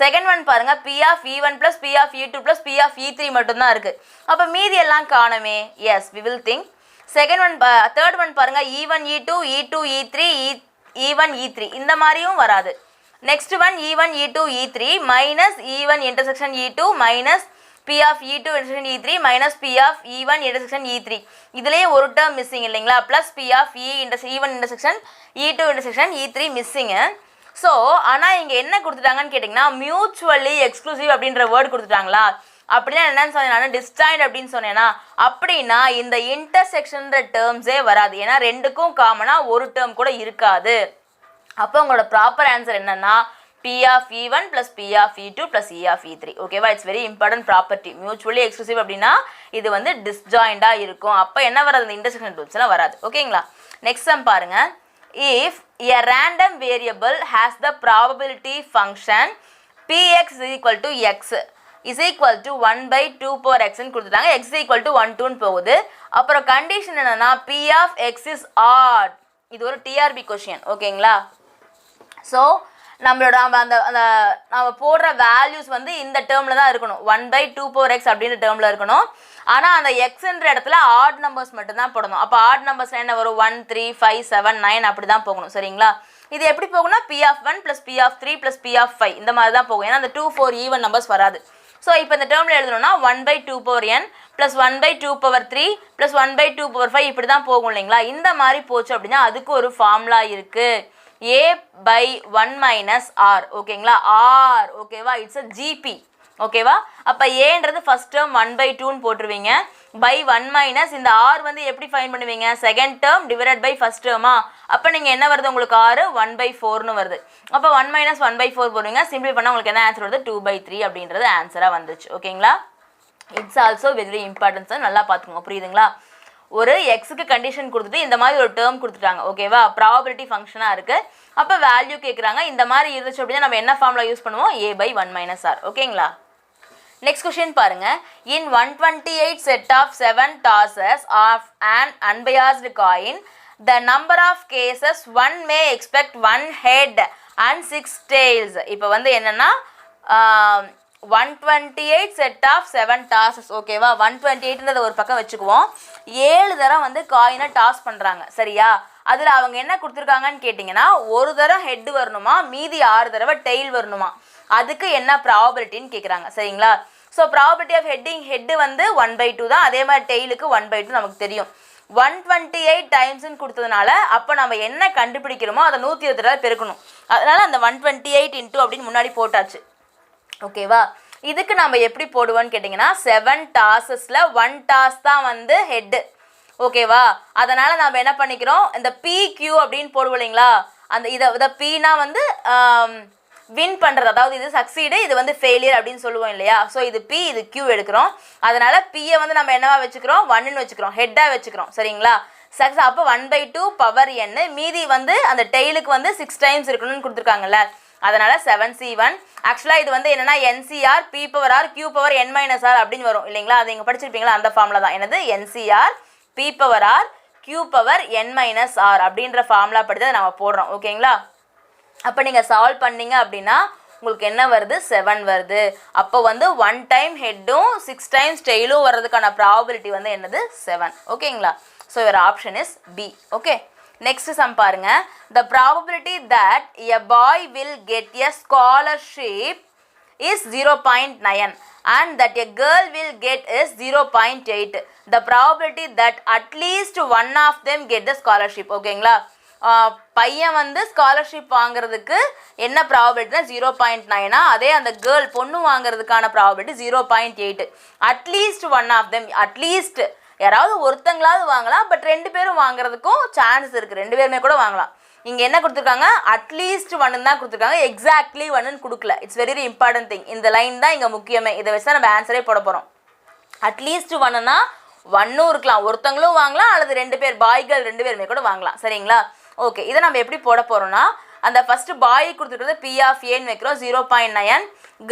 [SPEAKER 1] செகண்ட் ஒன் பாருங்கள். P of E1 plus P of E2 plus P of E3 மட்டும்தான் இருக்குது. அப்போ மீதி எல்லாம் காணுமே. Yes, we will think. Second one third one பாருங்கள். E1 E2 E2 E3 E1 E3 இந்த மாதிரியும் வராது. Next one E1 E2 E3 minus E1 intersection E2 minus P of E2 intersection E3 minus P of E1 intersection E3. இதுலேயே ஒரு term missing இல்லைங்களா? Plus P of E1 intersection E2 intersection E3 missing. So ஆனால் இங்கே என்ன கொடுத்துட்டாங்கன்னு கேட்டிங்கன்னா mutually exclusive அப்படின்ற word கொடுத்துட்டாங்களா? அப்படின்னா என்னன்னு சொன்னேன் நான்? டிஸ்ஜாயின்ட் அப்படின்னு சொன்னேன்னா அப்படின்னா இந்த இன்டர்செக்ஷன்ற டேர்ம்ஸே வராது. ஏன்னா ரெண்டுக்கும் காமனாக ஒரு டேர்ம் கூட இருக்காது. அப்போ உங்களோட ப்ராப்பர் ஆன்சர் என்னன்னா P of E1 plus P of E2 plus E of E3. ஓகேவா? It's very important property. Mutually exclusive அப்படின்னா இது வந்து டிஸ்ஜாயிண்டாக இருக்கும். அப்போ என்ன வராது? இந்த இன்டர்செக்ஷன் டேர்ம்ஸ் எல்லாம் வராது. ஓகேங்களா? நெக்ஸ்ட் சம் பாருங்க. If a random variable has the probability function Px is equal to x is equal to 1/2 power x ன்னு கொடுத்துட்டாங்க. x is equal to 1 2ன்னு போகுது. அப்புறம் கண்டிஷன் என்னன்னா P of x is odd. இது ஒரு TRB கொஷின். ஓகேங்களா? So நம்மளோட அந்த நம்ம போடுற வேல்யூஸ் வந்து இந்த டேர்மில் தான் இருக்கணும். 1/2 power x அப்படின்ற டேர்மில் இருக்கணும். ஆனால் அந்த எக்ஸ்ன்ற இடத்துல ஆட் நம்பர்ஸ் மட்டும்தான் போடணும். அப்போ ஆட் நம்பர்ஸ் என்ன வரும்? 1 3 5 7 9 அப்படி தான் போகணும். சரிங்களா? இது எப்படி போகணும்னா P of 1 plus P of 3 plus P of 5 இந்த மாதிரி தான் போகும். ஏன்னா அந்த 2 4 ஈவன் நம்பர்ஸ் வராது. ஸோ இப்போ இந்த டேர்மில் எழுதணும்னா 1/2 power n plus 1/2 power 3 plus 1/2 power 5 இப்படி தான் போகும் இல்லைங்களா? இந்த மாதிரி போச்சு அப்படின்னா அதுக்கு ஒரு ஃபார்முலா இருக்குது. a by 1 minus r ஓகேங்களா r ஓகேவா இட்ஸ் a gp ஓகேவா அப்ப ஏன்றது ஃபர்ஸ்ட் டேர்ம் 1/2 ன்னு போட்டுருவீங்க by 1 minus இந்த r வந்து எப்படி ஃபைண்ட் பண்ணுவீங்க second term divided by first டேர்மா அப்ப நீங்க என்ன வருது உங்களுக்கு r 1/4 ன்னு வருது அப்ப 1 minus 1/4 போடுவீங்க சிம்பிளை பண்ணா உங்களுக்கு என்ன ஆன்சர் வருது 2/3 அப்படின்றது ஆன்சரா வந்துச்சு ஓகேங்களா இட்ஸ் ஆல்சோ வெரி இம்பார்ட்டன்ஸ் நல்லா பாத்துக்கோங்க புரியுதுங்களா ஒரு எக்ஸுக்கு கண்டிஷன் கொடுத்துட்டு இந்த மாதிரி ஒரு டேர்ம் கொடுத்துட்டாங்க ஓகேவா ப்ராபபிலிட்டி ஃபங்க்ஷனா இருக்கு அப்ப வேல்யூ கேக்குறாங்க இந்த மாதிரி இருந்துச்சு அப்படினா நம்ம என்ன ஃபார்முலா யூஸ் பண்ணுவோம் a by 1 minus r ஓகேங்களா next question பாருங்க in 128 set of 7 tosses of an unbiased coin the number of cases one may expect one head and 6 tails இப்போ வந்து என்னன்னா 128 set of 7 tosses ஓகேவா 128 ன்றத ஒரு பக்கம் வெச்சுக்குவோம் 7 தடவை வந்து காயினை டாஸ் பண்றாங்க சரியா அதுல அவங்க என்ன கொடுத்திருக்காங்கன்னு கேட்டிங்கனா ஒரு தடவை ஹெட் வரணுமா மீதி 6 தடவை டெயில் வரணுமா அதுக்கு என்ன ப்ராபபிலிட்டின்னு கேக்குறாங்க சரிங்களா சோ ப்ராபபிலிட்டி ஆஃப் ஹெட் வந்து 1/2 தான் அதே மாதிரி டெயிலுக்கு 1/2 நமக்கு தெரியும் 128 டைம்ஸ் ன்னு கொடுத்ததனால அப்ப நாம என்ன கண்டுபிடிக்கிறோமோ அத 120 தடவை பெருக்கணும் அதனால அந்த 128 into அப்படினு முன்னாடி போட்டாச்சு ஓகேவா இதுக்கு நாம எப்படி போடுவோம்னு கேட்டிங்கனா 7 டாஸஸ்ல 1 டாஸ் தான் வந்து ஹெட் ஓகேவா அதனால நாம என்ன பண்ணிக்கிறோம் இந்த pq அப்படினு போடுவீங்களா அந்த இத p னா வந்து வின் பண்றது அதாவது இது சக்சீட் இது வந்து ஃபெயிலியர் அப்படினு சொல்லுவோம் இல்லையா சோ இது p இது q எடுக்கறோம் அதனால p ய வந்து நம்ம என்னவா வெச்சுக்கிறோம் 1 ன்னு வெச்சுக்கிறோம் ஹெட்டா வெச்சுக்கிறோம் சரிங்களா சக்சஸ் அப்ப 1/2 பவர் n மீதி வந்து அந்த டெயிலுக்கு வந்து 6 டைம்ஸ் இருக்கணும்னு கொடுத்திருக்காங்கல அதனால 7c1 एक्चुअली இது வந்து என்னன்னா ncr p power r q power n minus r அப்படினு வரும் இல்லீங்களா அது நீங்க படிச்சிருப்பீங்களா அந்த ஃபார்முலா தான் என்னது ncr p power r q power n minus r அப்படிங்கற ஃபார்முலா படி தான் நாம போடுறோம் ஓகேங்களா அப்ப நீங்க சால்வ் பண்ணீங்க அப்படினா உங்களுக்கு என்ன வருது 7 வருது அப்ப வந்து 1 டைம் ஹெட்டும் 6 டைம்ஸ் டெயிலும் வரதுக்கான ப்ராபபிலிட்டி வந்து என்னது 7 ஓகேங்களா so your option is b okay next sum பாருங்க the probability that a boy will get a scholarship is 0.9 and that a girl will get is 0.8 the probability that at least one of them get the scholarship ஓகேங்களா பையன் வந்து scholarship வாங்குறதுக்கு என்ன ப்ராபபிலிட்டினா 0.9 அதே அந்த girl பொண்ணு வாங்குறதுக்கான probability 0.8 at least one of them at least யாராவது ஒருத்தங்களாவது வாங்கலாம் பட் ரெண்டு பேரும் வாங்குறதுக்கும் சான்ஸ் இருக்கு ரெண்டு பேருமே கூட வாங்கலாம் இங்க என்ன கொடுத்திருக்காங்க அட்லீஸ்ட் 1 தான் கொடுத்திருக்காங்க எக்ஸாக்ட்லி 1 ன்னு கொடுக்கல இட்ஸ் வெரி இம்பார்ட்டன்ட் திங் இந்த லைன் தான் இங்க முக்கியமே இத வச்சு நம்ம ஆன்சரே போட போறோம் அட்லீஸ்ட் 1 னா 1 இருக்கலாம் ஒருத்தங்களும் வாங்கலாம் அல்லது ரெண்டு பேர் பாய்கள் ரெண்டு பேருமே கூட வாங்கலாம் சரிங்களா ஓகே இத நம்ம எப்படி போட போறோம்னா அந்த ஃபர்ஸ்ட் பாய் கொடுத்திருக்கிறது p of a ன்னு வைக்கிறோம் 0.9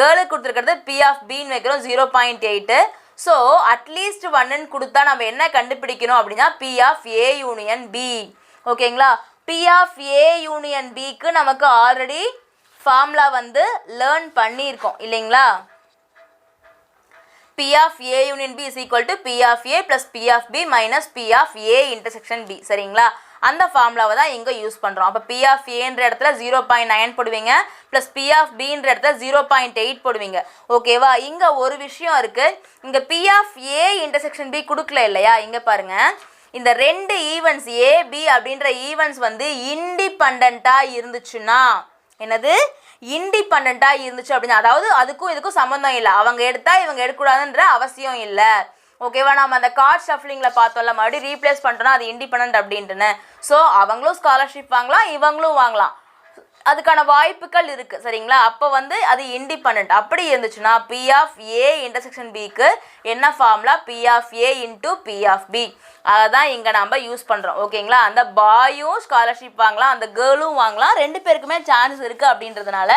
[SPEAKER 1] கேர்ளுக்கு கொடுத்திருக்கிறது p of b ன்னு வைக்கிறோம் 0.8 சோ அட்லீஸ்ட் 1 ன்னு கொடுத்தா நம்ம என்ன கண்டுபிடிக்கணும் அப்படினா p of a union b ஓகேங்களா p of a union b க்கு நமக்கு ஆல்ரெடி ஃபார்முலா வந்து லேர்ன் பண்ணியிருக்கோம் இல்லீங்களா p of a union b is equal to p of a plus p of b minus p of a intersection b சரிங்களா அந்த ஃபார்முலாவை தான் இங்க யூஸ் பண்றோம் அப்ப p of a ன்ற இடத்துல 0.9 போடுவீங்க plus p of b ன்ற இடத்துல 0.8 போடுவீங்க ஓகேவா இங்க ஒரு விஷயம் இருக்கு இங்க p of a intersection b கொடுக்கல இல்லையா இங்க பாருங்க இந்த ரெண்டு ஈவென்ட்ஸ் a b அப்படிங்கற ஈவென்ட்ஸ் வந்து இன்டிபெண்டன்ட்டா இருந்துச்சுனா என்னது இன்டிபெண்டன்ட்டா இருந்துச்சு அப்படினா அதாவது அதுக்கும் இதுக்கும் சம்பந்தம் இல்ல அவங்க எடுத்தா இவங்க எடுக்க கூடாதுன்ற அவசியம் இல்ல ஓகேவா நாம அந்த கார்ட் ஷஃப்லிங்ல பார்த்தோம்ல மறுபடி ரீப்ளேஸ் பண்றோம்னா அது இன்டிபெண்டன்ட் அப்படின்றனே சோ அவங்களும் ஸ்காலர்ஷிப் வாங்கலாம் இவங்களும் வாங்கலாம் அதுக்கான வாய்ப்புகள் இருக்கு சரிங்களா அப்ப வந்து அது இன்டிபெண்டன்ட் அப்படி இருந்துச்சுனா p of a intersection b க்கு என்ன formula p of a into p of b அதான் இங்க நாம யூஸ் பண்றோம் ஓகேங்களா அந்த பாயும் ஸ்காலர்ஷிப் வாங்கலாம் அந்த கேர்ளும் வாங்கலாம் ரெண்டு பேருக்குமே சான்ஸ் இருக்கு அப்படின்றதுனால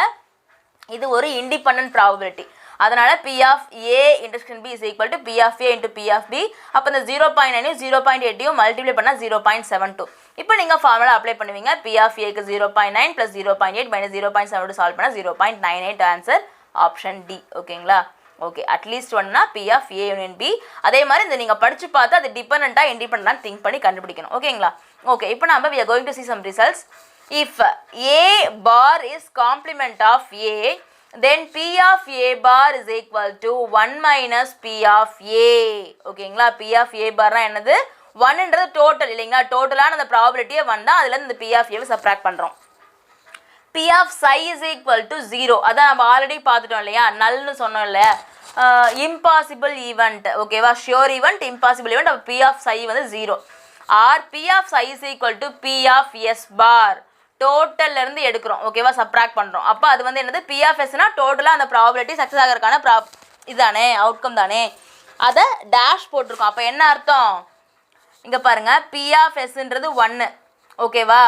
[SPEAKER 1] இது ஒரு இன்டிபெண்டன்ட் ப்ராபபிலிட்டி அதனால p of a intersection b is equal to p of a into p of b அப்ப இந்த 0.9 0.8 மல்டிப்ளை பண்ணா 0.72 இப்போ நீங்க ஃபார்முலா அப்ளை பண்ணுவீங்க p of a க்கு 0.9 plus 0.8 minus 0.72 சால்வ் பண்ணா 0.98 ஆன்சர் ஆப்ஷன் D ஓகேங்களா ஓகே அட்லீஸ்ட் 1 னா p of a union b அதே மாதிரி இந்த நீங்க படிச்சு பார்த்தா அது டிபெண்டன்ட்டா இன்டிபெண்டன்ட்டா திங்க் பண்ணி கண்டுபிடிக்கணும் ஓகேங்களா ஓகே இப்போ நாம we are going to see some results if a bar is complement of a then p of a bar is equal to 1 minus p of a ஓகேங்களா p of a bar னா என்னது 1 ன்றது total இல்லைங்களா டோட்டலான அந்த ப்ராபபிலிட்டியே 1 தான் அதுல இருந்து p of a subtract பண்றோம் P of psi is equal to 0. அதான் நம்ம ஆல்ரெடி பார்த்துட்டோம் இல்லையா, நல்னு சொன்னோம் இல்லையா, இம்பாசிபிள் ஈவெண்ட், ஓகேவா, ஷியோர் ஈவெண்ட், இம்பாசிபிள் ஈவெண்ட், அப்போ P of psi வந்து 0. Or P of psi is equal to P of S bar, டோட்டல்ல இருந்து எடுக்கிறோம், ஓகேவா, சப்ராக்ட் பண்ணுறோம். அப்போ அது வந்து என்னது, P of Sனா டோட்டலாக அந்த ப்ராபபிலிட்டி சக்ஸஸ் ஆகிறதுக்கான இதுதானே, அவுட்கம் தானே, அதை டேஷ் போட்டிருக்கோம். அப்போ என்ன அர்த்தம், இங்கே பாருங்கள், P of Sன்றது 1, ஓகேவா,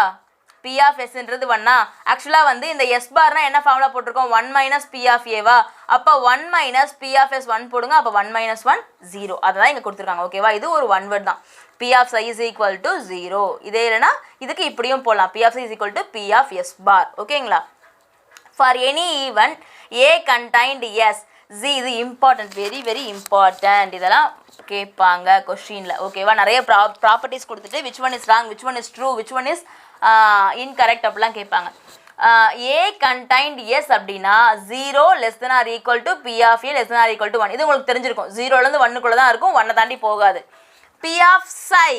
[SPEAKER 1] P of Sன்றது 1. ஆக்சுவலாக வந்து இந்த S பார்னா என்ன ஃபார்முலா போட்டிருக்கோம், 1 மைனஸ் P of Aவா, அப்போ 1 மைனஸ் P of S 1 போடுங்க, அப்போ 1 மைனஸ் 1 0, அதை தான் இங்கே கொடுத்துருக்காங்க, ஓகேவா. இது ஒரு ஒன் வேர்ட் தான், P of psi is equal to 0. இதே இல்லைனா இதுக்கு இப்படியும் போடலாம், P of psi is equal to P of S bar, ஓகேங்களா. For any event A contained S, இது இம்பார்ட்டன்ட், வெரி வெரி இம்பார்ட்டன்ட், இதெல்லாம் கேட்பாங்க கொஸ்டினில், ஓகேவா. நிறைய ப்ராப்பர்ட்டிஸ் கொடுத்துட்டு which one is wrong, which one is true, which one is incorrect அப்படிலாம் கேட்பாங்க. A contained S அப்படின்னா 0 less than or equal to P of A less than or equal to 1. இது உங்களுக்கு தெரிஞ்சிருக்கும், 0லேருந்து 1க்குள்ளே தான் இருக்கும், 1 தாண்டி போகாது. P of psi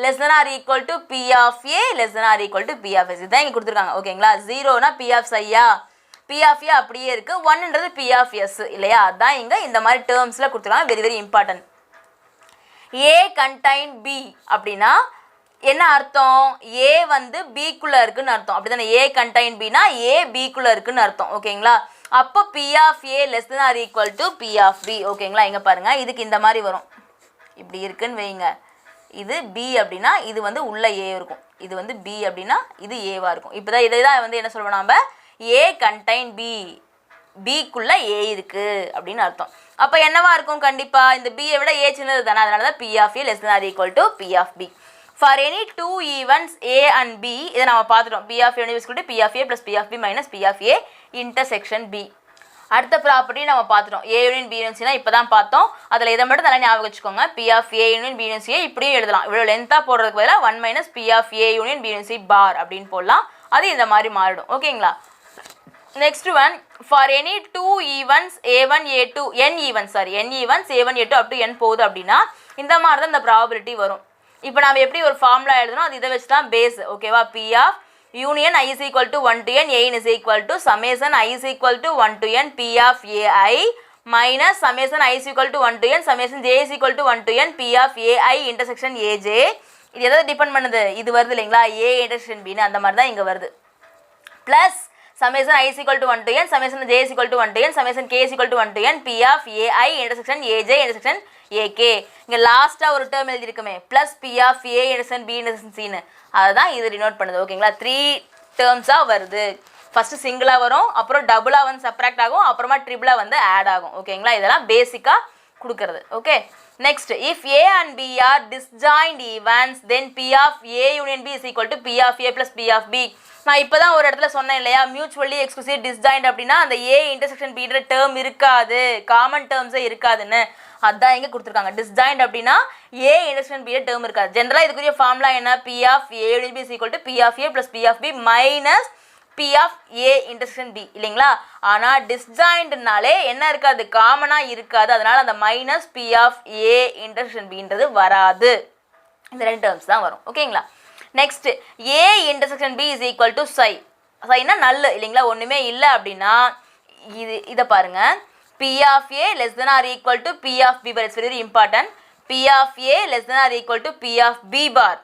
[SPEAKER 1] less than or equal to P of A less than or equal to P of S, இதுதான் இங்கே கொடுத்துருக்காங்க, ஓகேங்களா. 0னா P of psi-யா, P of A அப்படியே இருக்குது, 1ன்றது P of S இல்லையா, அதுதான் இங்கே இந்த மாதிரி டேர்ம்ஸில் கொடுத்துருக்காங்க, very very important. A contain B அப்படின்னா என்ன அர்த்தம், A வந்து Bக்குள்ளே இருக்குன்னு அர்த்தம், அப்படி தானே. A contain Bனா A Bக்குள்ளே இருக்குன்னு அர்த்தம், ஓகேங்களா. அப்போ P of A less than or equal to P of B, ஓகேங்களா. இங்கே பாருங்கள், இதுக்கு இந்த மாதிரி வரும், இப்படி இருக்குன்னு வைங்க, இது B அப்படின்னா இது வந்து உள்ள A இருக்கும், இது வந்து B அப்படின்னா இது ஏவா இருக்கும். இப்போ தான் இதை தான் வந்து என்ன சொல்லுவோம் நம்ம, A contain B, Bக்குள்ள A இருக்குது அப்படின்னு அர்த்தம். அப்போ என்னவா இருக்கும், கண்டிப்பாக இந்த B விட A சின்னது தானே, அதனால தான் P of A less than or equal to P of B. For any two events A and B, இதை நம்ம பார்த்துட்டோம், P of A is equal to P of A plus P of B minus P of A intersection B. அடுத்த property நம்ம பார்த்துட்டோம், A union B union Cனா இப்போ தான் பார்த்தோம், அதில் இதை மட்டும் நல்லா ஞாபகம் வச்சுக்கோங்க. P of A union B union C இப்படியும் எழுதலாம், இவ்வளோ லென்த்தாக போடுறதுக்கு பதிலாக 1 minus P of A union B union C bar அப்படின்னு போடலாம், அது இந்த மாதிரி மாறிடும், ஓகேங்களா. Next one, for any two events A1 A2 n events A1 A2 up to n போகுது அப்படின்னா இந்த மாதிரி தான் இந்த ப்ராபபிலிட்டி வரும். இப்போ நம்ம எப்படி ஒரு ஃபார்முலா எழுதணும், அது இதை வச்சு தான் பேஸ், ஓகேவா. P of union I is equal to 1 to n, A is equal to summation I is equal to 1 to n P of AI minus summation I is equal to 1 to n summation J is equal to 1 to n P of AI intersection AJ. இது எதாவது depend பண்ணுது, இது வருது இல்லைங்களா, A intersection B அந்த மாதிரி தான் இங்கே வருது. Plus summation I is equal to 1 to n summation J is equal to 1 to n summation K is equal to 1 to n P of AI intersection AJ intersection AK. இங்கே லாஸ்ட்டாக ஒரு term எழுதியிருக்குமே, ப்ளஸ் P of A intersection B intersection Cன்னு, அதுதான் இது denote பண்ணுது, ஓகேங்களா. 3 டேர்ம்ஸாக வருது, ஃபஸ்ட்டு சிங்கிளாக வரும், அப்புறம் டபுளாக வந்து சப்ராக்ட் ஆகும், அப்புறமா ட்ரிபிளாக வந்து ஆட் ஆகும், ஓகேங்களா. இதெல்லாம் பேசிக்காக கொடுக்கறது, okay. Next, if A and B are disjoint events then P of A union B is equal to P of A plus P of B. நான் இப்போ தான் ஒரு இடத்துல சொன்னேன் இல்லையா, மியூச்சுவலி எக்ஸ்க்ளூசிவ் டிஸ்ஜாயிண்ட் அப்படின்னா அந்த A இன்டர்செக்ஷன் Bன்ற டேர்ம் இருக்காது, காமன் டேர்ம்ஸே இருக்காதுன்னு, அதுதான் இங்கே கொடுத்துருக்காங்க. டிஸ்ஜாயிண்ட் அப்படின்னா A இன்டர்செக்ஷன் B டேர்ம் இருக்காது. ஜென்ரலாக இதுக்குரிய ஃபார்முலா என்ன, P of A union B is equal to P of A plus P of B minus P of A intersection B இல்லைங்களா. ஆனால் டிஸ்ஜாயிண்ட்னாலே என்ன இருக்காது, காமனாக இருக்காது, அதனால் அந்த minus P of A intersection Bன்றது வராது, இந்த ரெண்டு டேர்ம்ஸ் தான் வரும், ஓகேங்களா. Next, A intersection B is equal to psi, psiனா நல்ல இல்லைங்களா, ஒன்றுமே இல்லை அப்படின்னா இதை பாருங்க, P of A less than or equal to P of B bar, it's very important, P of A less than or equal to P of B bar,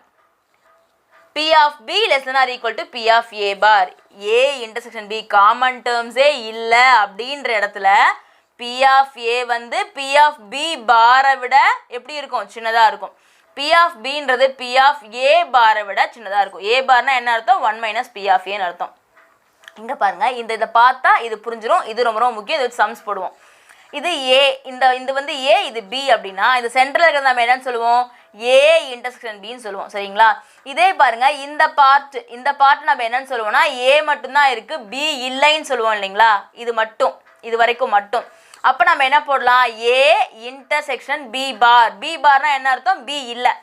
[SPEAKER 1] P of B less than or equal to P of A bar. A intersection B common டேர்ம்ஸே இல்லை அப்படின்ற இடத்துல P of A வந்து P of B பாரை விட எப்படி இருக்கும், சின்னதாக இருக்கும். P of Bன்றது P of A பாரை விட சின்னதாக இருக்கும். A பார்னா என்ன அர்த்தம், 1 மைனஸ் P of Aன்னு அர்த்தம். இங்கே பாருங்கள், இதை பார்த்தா இது புரிஞ்சிடும், இது ரொம்ப ரொம்ப முக்கியம், இது வச்சு சம்ஸ் போடுவோம். இது A, இந்த வந்து A, இது B அப்படின்னா இந்த சென்டரில் இருக்கிறது நம்ம என்னன்னு சொல்லுவோம், A intersection Bன்னு சொல்லுவோம், சரிங்களா. இதே பாருங்க, இந்த பார்ட் நம்ம என்னன்னு சொல்லுவோம்னா A மட்டும்தான் இருக்கு, B இல்லைன்னு சொல்லுவோம் இல்லைங்களா, இது மட்டும், இது வரைக்கும் மட்டும். அப்போ நம்ம என்ன போடலாம், A intersection B bar, B பார்னா என்ன அர்த்தம், B இல்லை.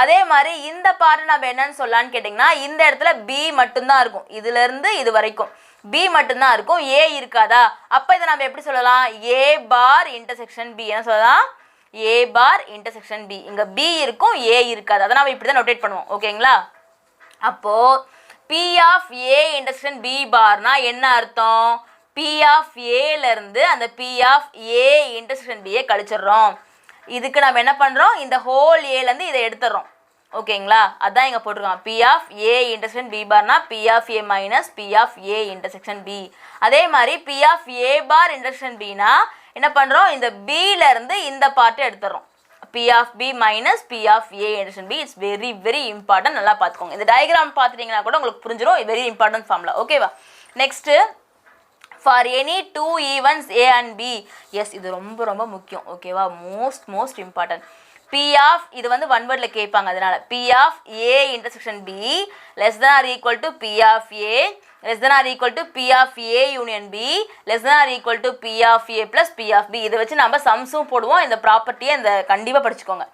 [SPEAKER 1] அதே மாதிரி இந்த பார்ட் நம்ம என்னன்னு சொல்லலான்னு கேட்டிங்கன்னா, இந்த இடத்துல B மட்டும்தான் இருக்கும், இதுலேருந்து இது வரைக்கும் B மட்டும்தான் இருக்கும், A இருக்காதா. அப்போ இதை நம்ம எப்படி சொல்லலாம், A bar intersection B என்ன சொல்லலாம், A bar intersection B. இங்கே B இருக்கும், A இருக்காது, அதை நம்ம இப்படி தான் நோட்டேட் பண்ணுவோம், ஓகேங்களா. அப்போது P of A intersection B பார்னா என்ன அர்த்தம்? P of Aல இருந்து அந்த P of A intersection B கழிச்சிடுறோம். இதுக்கு நம்ம என்ன பண்ணுறோம்? இந்த ஹோல் ஏலேருந்து இதை எடுத்துடுறோம். ஓகேங்களா? அதான் இங்கே போட்டிருக்கோம். P of A intersection B பார்னா P of A minus P of A intersection B. அதே மாதிரி P of A bar intersection Bனா என்ன பண்ணுறோம்? இந்த Bலேருந்து இந்த பார்ட்டை எடுத்துடுறோம். P of B minus P of A intersection B. It's very very important. நல்லா பார்த்துக்கோங்க. இந்த டயக்ராம் பார்த்துட்டிங்கன்னா கூட உங்களுக்கு புரிஞ்சிடும். Very important formula. ஓகேவா? Next for any two events A and B. Yes இது ரொம்ப ரொம்ப முக்கியம். ஓகேவா? Most important. P of இது வந்து ஒன் வேர்டில் கேட்பாங்க. அதனால P of A intersection B less than or equal to P of A less than or equal to P of A union B less than or equal to P of A plus P of B. இதை வச்சு நம்ம சம்ஸும் போடுவோம். இந்த ப்ராப்பர்ட்டியை இந்த கண்டிப்பாக படிச்சுக்கோங்க.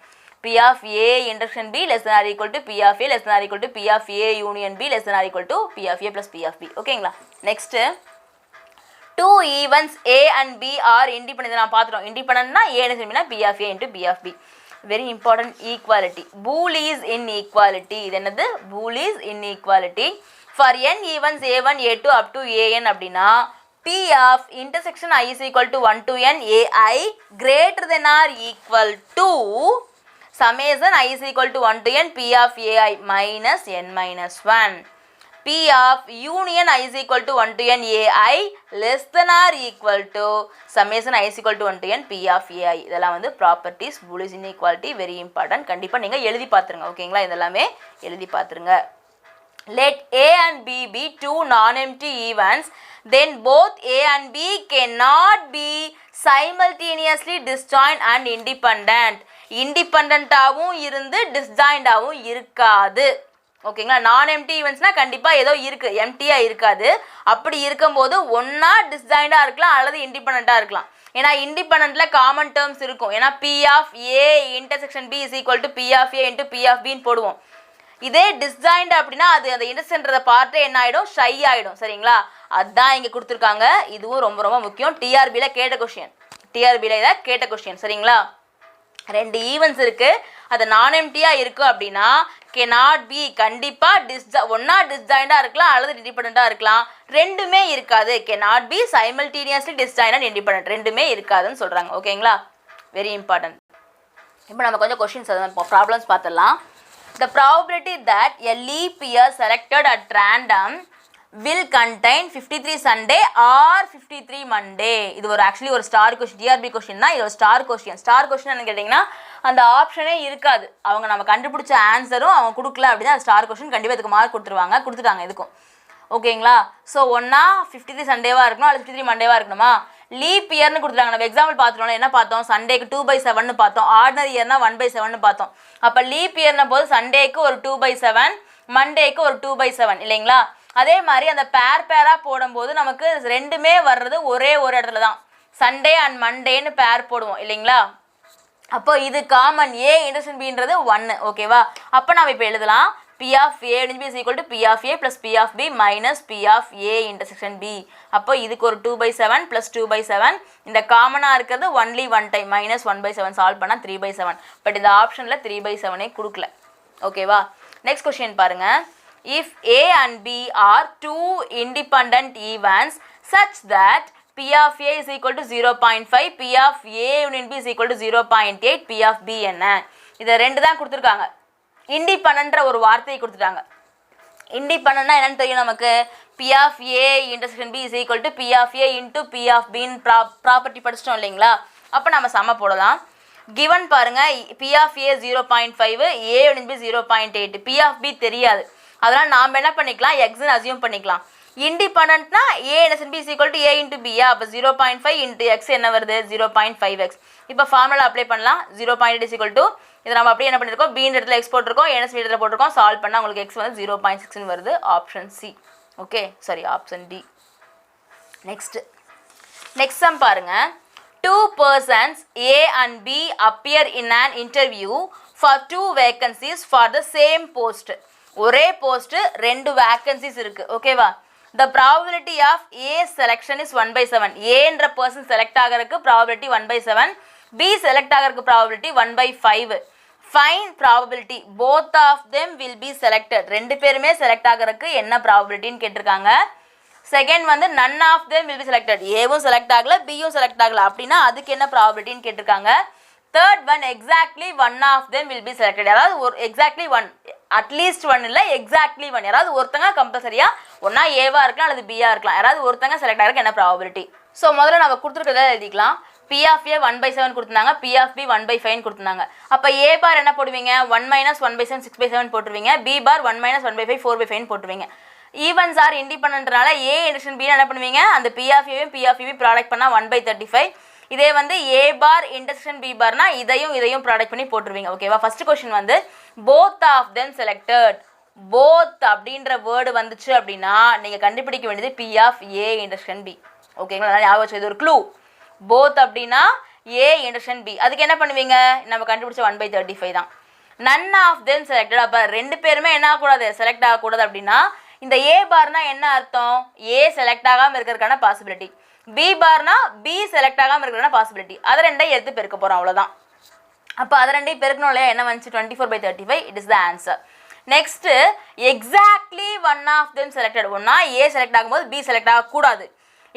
[SPEAKER 1] P of A intersection B less than or equal to P of A less than or equal to P of A union B less than or equal to P of A plus P of B. ஓகேங்களா? Next two events A and B are independent. நான் பார்த்துட்டோம். இண்டிபெண்டன்ட்னா A என்ன P of A into P of B. Very important. Equality. Boole is inequality. இது என்னது? Boole is inequality. For n events A1 A2 up to An அப்படின்னா P of intersection I is equal to 1 to n AI greater than or equal to summation I is equal to 1 to n P of AI minus n minus 1. P of union I is equal to 1 to n AI less than or equal to summation I is equal to 1 to n P of AI. இதெல்லாம் வந்து properties Boole's inequality very important. கண்டிப்பாக நீங்கள் எழுதி பார்த்துருங்க. ஓகேங்களா? இதெல்லாமே எழுதி பார்த்துருங்க. Let A and B be two non-empty events, then both A and B cannot be simultaneously disjoint and independent. இண்டிபெண்டாகவும் இருந்து டிஸ்ஜாயிண்டாகவும் இருக்காது. ஓகேங்களா? நான் எம்டி ஈவெண்ட்ஸ்னால் கண்டிப்பாக ஏதோ இருக்குது, எம்டியாக இருக்காது. அப்படி இருக்கும்போது ஒன்றா டிஸ்ஜாயிண்டாக இருக்கலாம் அல்லது இண்டிபெண்ட்டாக இருக்கலாம். ஏன்னா இண்டிபெண்ட்டில் காமன் டேர்ம்ஸ் இருக்கும். ஏன்னா P of A intersection B is equal to P of A into P of Bன்னு போடுவோம். இதே டிஸ்ஜாயிண்ட் அப்படின்னா அது அந்த இன்டர்சென்ட்ரத பார்ட்டு என்ன ஆகிடும்? ஷை ஆகிடும். சரிங்களா? அதுதான் இங்கே கொடுத்துருக்காங்க. இதுவும் ரொம்ப ரொம்ப முக்கியம். டிஆர்பியில் கேட்ட கொஷின். சரிங்களா? ரெண்டு ஈவெண்ட்ஸ் இருக்குது, அது நான் எம்டியாக இருக்குது அப்படின்னா cannot be கண்டிப்பாக ஒன்றா டிஸ்ஜாயிண்டாக இருக்கலாம் அல்லது இண்டிபெண்ட்டாக இருக்கலாம். ரெண்டுமே இருக்காது. cannot be simultaneously disjoint and independent. ரெண்டுமே இருக்காதுன்னு சொல்கிறாங்க. ஓகேங்களா? Very important. இப்போ நம்ம கொஞ்சம் கொஷின்ஸ் ப்ராப்ளம்ஸ் பார்த்துடலாம். The probability that a leap year selected at random will contain 53 Sunday or 53 Monday. இது ஒரு ஆக்சுவலி ஒரு ஸ்டார் கொஸ்டின், டிஆர்பி கொஸ்டின் தான். இது ஒரு ஸ்டார் கொஸ்டின் என்ன கேட்டிங்கன்னா அந்த ஆப்ஷனே இருக்காது. அவங்க நம்ம கண்டுபிடிச்ச ஆன்சரும் அவங்க கொடுக்கல அப்படின்னா ஸ்டார் கொஸ்டின் கண்டிப்பாக இதுக்கு மார்க் கொடுத்துட்டாங்க இதுக்கும். ஓகேங்களா? ஸோ ஒன்றா 53 சண்டேவாக இருக்கணும் அல்லது 53 மண்டேவாக இருக்கணுமா? லீப் இயர்னு கொடுத்துருக்காங்க. நம்ம எக்ஸாம்பிள் பார்த்துட்டோம். என்ன பார்த்தோம்? சண்டேக்கு 2/7 பார்த்தோம். ஆர்டினரி இயர்னா 1/7 பார்த்தோம். அப்போ லீப் இயர்ன போது சண்டேக்கு ஒரு 2/7, மண்டேக்கு ஒரு 2/7 இல்லைங்களா? அதே மாதிரி அந்த பேராக போடும்போது நமக்கு ரெண்டுமே வர்றது ஒரே ஒரு இடத்துல தான். சண்டே அண்ட் மண்டேன்னு பேர் போடுவோம் இல்லைங்களா? அப்போ இது காமன். A intersection Bன்றது 1. ஓகேவா? அப்போ நம்ம இப்போ எழுதலாம் P of A is equal to P of A plus P of B minus P of A intersection B. அப்போ இதுக்கு ஒரு 2/7 plus 2/7. இந்த காமனாக இருக்கிறது only one time minus 1/7 solve பண்ணால் 3/7. பட் இந்த ஆப்ஷனில் 3/7 கொடுக்கல. ஓகேவா? நெக்ஸ்ட் கொஸ்டின் பாருங்க. If A and B are two independent events such that P of A is equal to 0.5, P of A union B is equal to 0.8, P of B என்ன? இதை ரெண்டு தான் கொடுத்துருக்காங்க. இண்டிபெண்டன்ற ஒரு வார்த்தையை கொடுத்துட்டாங்க. இண்டிபெண்டன்னா என்னன்னு தெரியும் நமக்கு? P of A intersection B is equal to P of A into P of B property படிச்சிட்டோம் இல்லைங்களா? அப்போ நம்ம சம போடலாம். கிவன் பாருங்க, P of A 0.5, A union B 0.8, P of B தெரியாது. அதனால் நாம் என்ன பண்ணிக்கலாம்? எக்ஸ்ன்னு அசியூம் பண்ணிக்கலாம். இண்டிபெண்டன்ட்னா A intersection B is equal to A into B. அப்போ 0.5 into X என்ன வருது? 0.5X. இப்போ ஃபார்முலா அப்ளை பண்ணலாம். 0.8 is equal to இதை நம்ம அப்படியே என்ன பண்ணியிருக்கோம்? பீன் இடத்துல எக்ஸ் போட்டிருக்கோம், ஏஎன்எஸ் இடத்துல போட்டிருக்கோம். சால்வ் பண்ணால் உங்களுக்கு எக்ஸ் வந்து 0.6 வருது. Option C. Okay, sorry, option D. Next sum பாருங்க. 2 persons A and B appear in an interview for 2 vacancies for the same post. ஒரே போஸ்ட் 2 வேக்கன்சிஸ் இருக்கு. ஓகேவா? The probability of A selection is 1/7. A என்ற person select ஆகிறதுக்கு probability 1/7, B select ஆகிறதுக்கு probability 1/5. Find probability both of them will be selected. ரெண்டு பேருமே select ஆகிறதுக்கு என்ன ப்ராபபிலிட்டின்னு கேட்டிருக்காங்க. செகண்ட் வந்து none of them will be selected. ஏவும் செலக்ட் ஆகல பியும் செலக்ட் ஆகல அப்படின்னா அதுக்கு என்ன ப்ராபபிலிட்டின்னு கேட்டிருக்காங்க. Third one exactly one of them will be selected. யாராவது ஒரு எக்ஸாக்ட்லி ஒன், அட்லீஸ்ட் ஒன் இல்லை எக்ஸாக்ட்லி ஒன், யாராவது ஒருத்தங்க கம்பல்சரியா ஒன்னா ஏவா இருக்கலாம் அல்லது பியா இருக்கலாம், யாராவது ஒருத்தங்க செலக்ட் ஆகிறதுக்கு என்ன ப்ராபபிலிட்டி. ஸோ முதல்ல நம்ம கொடுத்துருக்கத எழுதிக்கலாம். P of A 1/7 கொடுத்துருந்தாங்க, P of B 1/5 கொடுத்துருந்தாங்க. அப்போ A பார் என்ன போடுவீங்க, 1 - 1/7 6/7 போட்டுருவீங்க. B பார் 1 - 1/5 4/5 போட்டுருவீங்க. ஈவன்ஸ் ஆர் இண்டிபெண்டன்ட்னால A இன்டர்செக்ஷன் B என்ன பண்ணுவீங்க, அந்த P of A P of B product பண்ணால் 1/35. இதே வந்து A பார் இன்டர்செக்ஷன் B பார்னா இதையும் ப்ராடக்ட் பண்ணி போட்டுருவீங்க. ஓகேவா. ஃபர்ஸ்ட் கொஸ்டின் வந்து both of them selected. Both அப்படின்ற வேர்டு வந்துச்சு அப்படின்னா நீங்கள் கண்டுபிடிக்க வேண்டியது P of A intersection B. ஓகேங்களா, ஞாபகம் வச்சு, இது ஒரு க்ளூ. போத் அப்படின்னா A இன்டர்செக்ஷன் B, அதுக்கு என்ன பண்ணுவீங்க, நம்ம கண்டுபிடிச்ச 1/35 தான். None of them selected. அப்போ ரெண்டு பேருமே என்ன ஆகக்கூடாது, செலக்ட் ஆகக்கூடாது. அப்படின்னா இந்த A பார்னா என்ன அர்த்தம், A செலக்ட் ஆகாமல் இருக்கிறதுக்கான பாசிபிலிட்டி, B பார்னா B செலக்ட் ஆகாமல் இருக்கிறதுக்கான பாசிபிலிட்டி. அதை ரெண்டையும் எடுத்து பெருக்க போகிறோம், அவ்வளோதான். அப்போ அதை ரெண்டையும் பெருக்கணும் இல்லையா, என்ன வந்துச்சு 24/35. It is the answer. Next exactly one of them selected. ஒன்னா A செலக்ட் ஆகும்போது B செலக்ட் ஆகக்கூடாது,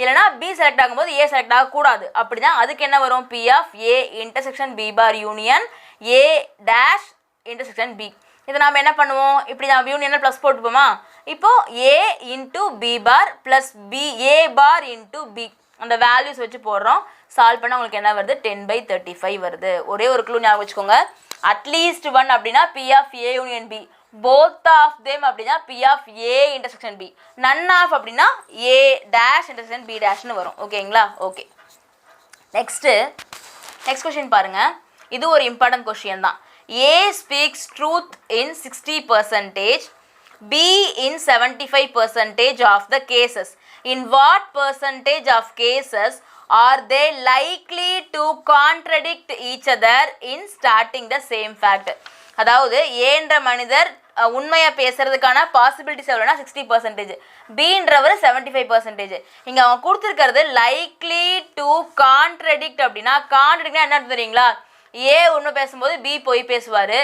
[SPEAKER 1] இல்லைனா B செலக்ட் ஆகும்போது A செலக்ட் ஆகக்கூடாது. அப்படி தான் அதுக்கு என்ன வரும், P of A intersection B bar union A dash intersection B. இதை நாம் என்ன பண்ணுவோம், இப்படி நம்ம யூனியனில் ப்ளஸ் போட்டுப்போமா. இப்போது A into B bar plus A bar into B அந்த வேல்யூஸ் வச்சு போடுறோம். சால்வ் பண்ணால் உங்களுக்கு என்ன வருது, 10/35 வருது. ஒரே ஒரு க்ளூ ஞாபகம் வச்சுக்கோங்க, அட்லீஸ்ட் ஒன் அப்படின்னா P of A union B, both of them அப்படின்னா P of A intersection B, none of அப்படின்னா A டேஷ் இன்டர்செக்ஷன் B டேஷ்னு வரும். ஓகேங்களா. ஓகே, நெக்ஸ்ட் கொஸ்டின் பாருங்க. இது ஒரு இம்பார்ட்டன்ட் கொஸ்டின் தான். A speaks truth in 60%, B in 75% of the cases. In what percentage of cases are they likely to contradict each other in starting the same fact? அதாவது ஏன்ற மனிதர் உண்மையை பேசுறதுக்கான possibilities எவ்வளோனா 60%, பீன்றவர் 75%. இங்கே அவங்க கொடுத்துருக்கிறது லைக்லி டு கான்ட்ரடிக்ட். அப்படின்னா கான்ட்ரடிக்ட்னா என்ன தெரியுங்களா, ஏ ஒன்று பேசும்போது பி போய் பேசுவார்,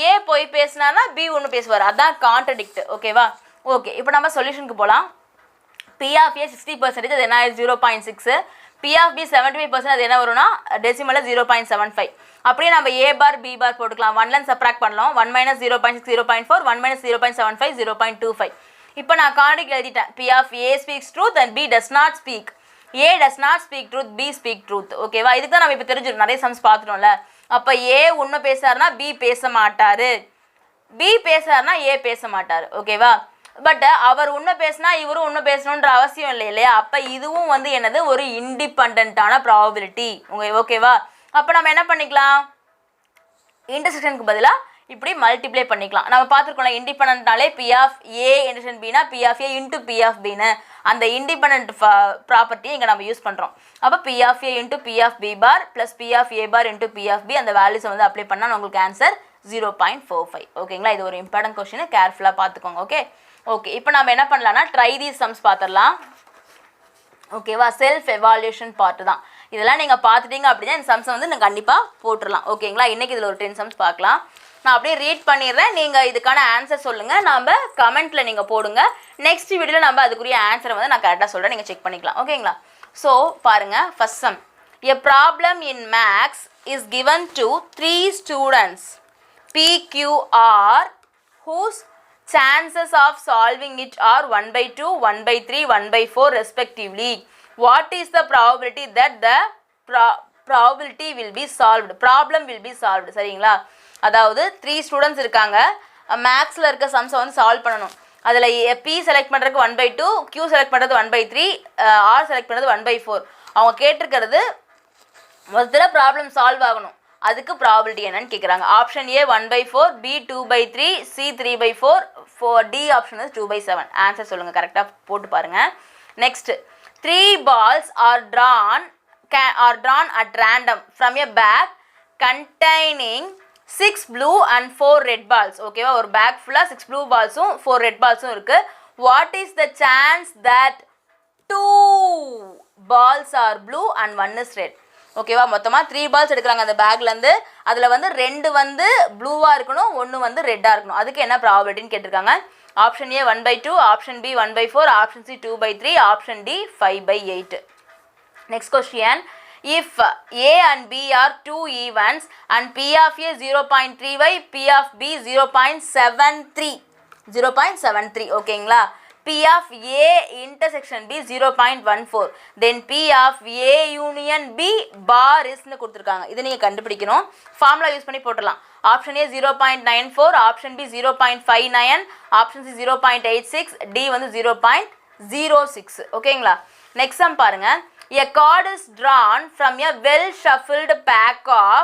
[SPEAKER 1] ஏ போய் பேசினார்னா பி ஒன்று பேசுவார், அதான் கான்ட்ரடிக்ட். ஓகேவா. ஓகே, இப்போ நம்ம சொல்யூஷனுக்கு போகலாம். P of A 60% அது என்ன 0.6, P of B 75% அது என்ன வரும்னா டெசிமலில் 0.75. அப்படியே நம்ம A பார் B பார் போட்டுக்கலாம், 1ல சப்ராக்ட் பண்ணலாம். 1 - 0.6 0.4, 1 - 0.75 0.25. இப்போ நான் கான்ட்ரடிக்ட் எழுதிட்டேன். P of A speaks truth and B does not speak. A does not speak truth, B speak truth. ஓகேவா. இதுக்கு தான் நம்ம இப்போ தெரிஞ்சிடும், நிறைய சம்ஸ் பார்த்துட்டோம்ல. அப்போ A உண்மை பேசுறாருனா B பேச மாட்டார், B பேசுறாருனா A பேச மாட்டார். ஓகேவா. பட் அவர் உண்மை பேசினா இவரும் உண்மை பேசணுன்ற அவசியம் இல்லை இல்லையா. அப்போ இதுவும் வந்து என்னது, ஒரு இண்டிபெண்டான ப்ராபபிலிட்டி. ஓகேவா. அப்போ நம்ம என்ன பண்ணிக்கலாம், இன்டர்செக்ஷனுக்கு பதிலாக இப்படி மல்டிப்ளை பண்ணிக்கலாம். நம்ம பார்த்துருக்கோம்ல, இண்டிபெண்டன்ட்னாலே P of A இன்டர்செக்ஷன் Bனா P of A into P of Bன்னு அந்த இண்டிபெண்ட் ப்ராப்பர்ட்டியை இங்கே நம்ம யூஸ் பண்ணுறோம். அப்போ P of A into P of B bar plus P of A bar into P of B அந்த வேல்யூஸை வந்து அப்ளை பண்ணால் உங்களுக்கு ஆன்சர் 0.45. ஓகேங்களா. இது ஒரு இம்பார்ட்டன்ட் கொஸ்டின், கேர்ஃபுல்லாக பார்த்துக்கோங்க. ஓகே. ஓகே, இப்போ நம்ம என்ன பண்ணலாம்னா ட்ரை தீஸ் சம்ஸ் பார்த்துடலாம். ஓகேவா. செல்ஃப் எவால்யூஷன் பார்ட்டு தான் இதெல்லாம். நீங்கள் பார்த்துட்டீங்க அப்படின்னா இந்த சம்ஸை வந்து நான் கண்டிப்பாக போட்டுடலாம். ஓகேங்களா. இன்றைக்கி இதில் ஒரு 10 சம்ஸ் பார்க்கலாம். நான் அப்படியே ரீட் பண்ணிடுறேன், நீங்கள் இதுக்கான ஆன்சர் சொல்லுங்கள், நம்ம கமெண்ட்டில் நீங்கள் போடுங்க. நெக்ஸ்ட் வீடியோவில் நம்ம அதுக்குரிய ஆன்சரை வந்து நான் கரெக்டாக சொல்கிறேன், நீங்கள் செக் பண்ணிக்கலாம். ஓகேங்களா. ஸோ பாருங்கள், first sum. A problem in maths is given to 3 students PQR whose chances of solving it are 1/2, 1/3, 1/4 respectively. What is the probability that the probability will be solved? Problem will be solved. சரிங்களா. அதாவது 3 students இருக்காங்க, மேக்ஸில் இருக்க சம்ஸை வந்து solve பண்ணணும். அதில் P select பண்ணுறதுக்கு 1/2, Q select பண்ணுறது 1/3, R செலக்ட் பண்ணுறது 1/4. அவங்க கேட்டிருக்கிறது முதல்ல ப்ராப்ளம் சால்வ் ஆகணும், அதுக்கு ப்ராபபிலிட்டி என்னன்னு கேட்குறாங்க. Option A 1/4, B 2/3, C 3/4, D option வந்து 2/7. ஆன்சர் சொல்லுங்கள், கரெக்டாக போட்டு பாருங்கள். Next, 3 balls are drawn at random from a bag containing 6 blue and 4 red balls. ஓகேவா. ஒரு பேக் ஃபுல்லாக 6 blue balls-உம் 4 red balls-உம் இருக்குது. What is the chance that 2 balls are blue and 1 is red? ஓகேவா? மொத்தமாக 3 பால்ஸ் எடுக்கிறாங்க அந்த பேக்லேருந்து. அதில் வந்து 2 வந்து ப்ளூவாக இருக்கணும், 1 வந்து ரெட்டாக இருக்கணும். அதுக்கு என்ன ப்ராபபிலிட்டின்னு கேட்டிருக்காங்க. Option A 1/2, option B 1/4, option C 2/3, option D 5/8. Next question. If A and B are two evens and P of A 0.3y, P of B 0.73, 0.73, ஓகேங்களா? P of A intersection B 0.14, then P of A union B bar isன்னு கொடுத்துருக்காங்க. இதை நீங்கள் கண்டுபிடிக்கணும். Formula use பண்ணி போட்டுடலாம். Option A 0.94, option B 0.59, option C 0.86, D வந்து 0.06. ஓகேங்களா? Next sum பாருங்க. A card is drawn from a well shuffled pack of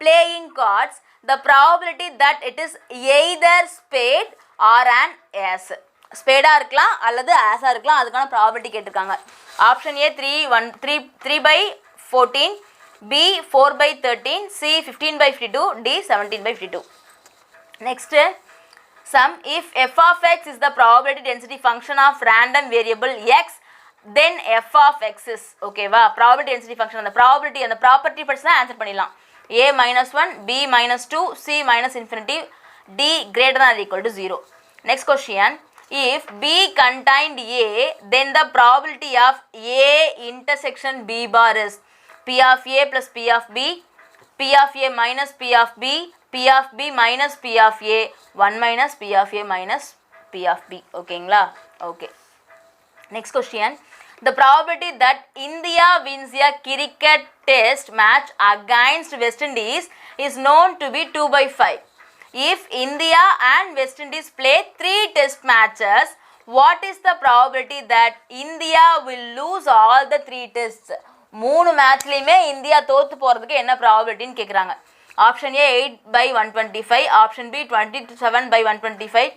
[SPEAKER 1] playing cards. The probability that it is either spade or an ace. ஸ்பேடா இருக்கலாம் அல்லது ஆஸா இருக்கலாம். அதுக்கான probability கேட்டிருக்காங்க. Option A 3/14, B 4/13, C 15/52, D 17/52. Next sum. If f of x is the probability density function of random variable x, then f of x is, ஓகேவா? Probability density function அந்த probability அந்த ப்ராப்பர்ட்டி படிச்சுனா ஆன்சர் பண்ணிடலாம். a -1, b -2, c -infinity, d greater than or equal to 0. Next question. If b contained a, then the probability of a intersection b bar is p of a plus p of b, p of a minus p of b, p of b minus p of a, 1 minus p of a minus p of b. ஓகேங்களா? Okay. Next question. The probability that India wins a cricket test match against West Indies is known to be 2/5. If India and West Indies play 3 test matches, what is the probability that India will lose all the 3 tests? 3 மேட்ச்லையுமே India தோற்று போகிறதுக்கு என்ன ப்ராபபிலிட்டின்னு கேட்குறாங்க. Option A 8/125, option B 27/125,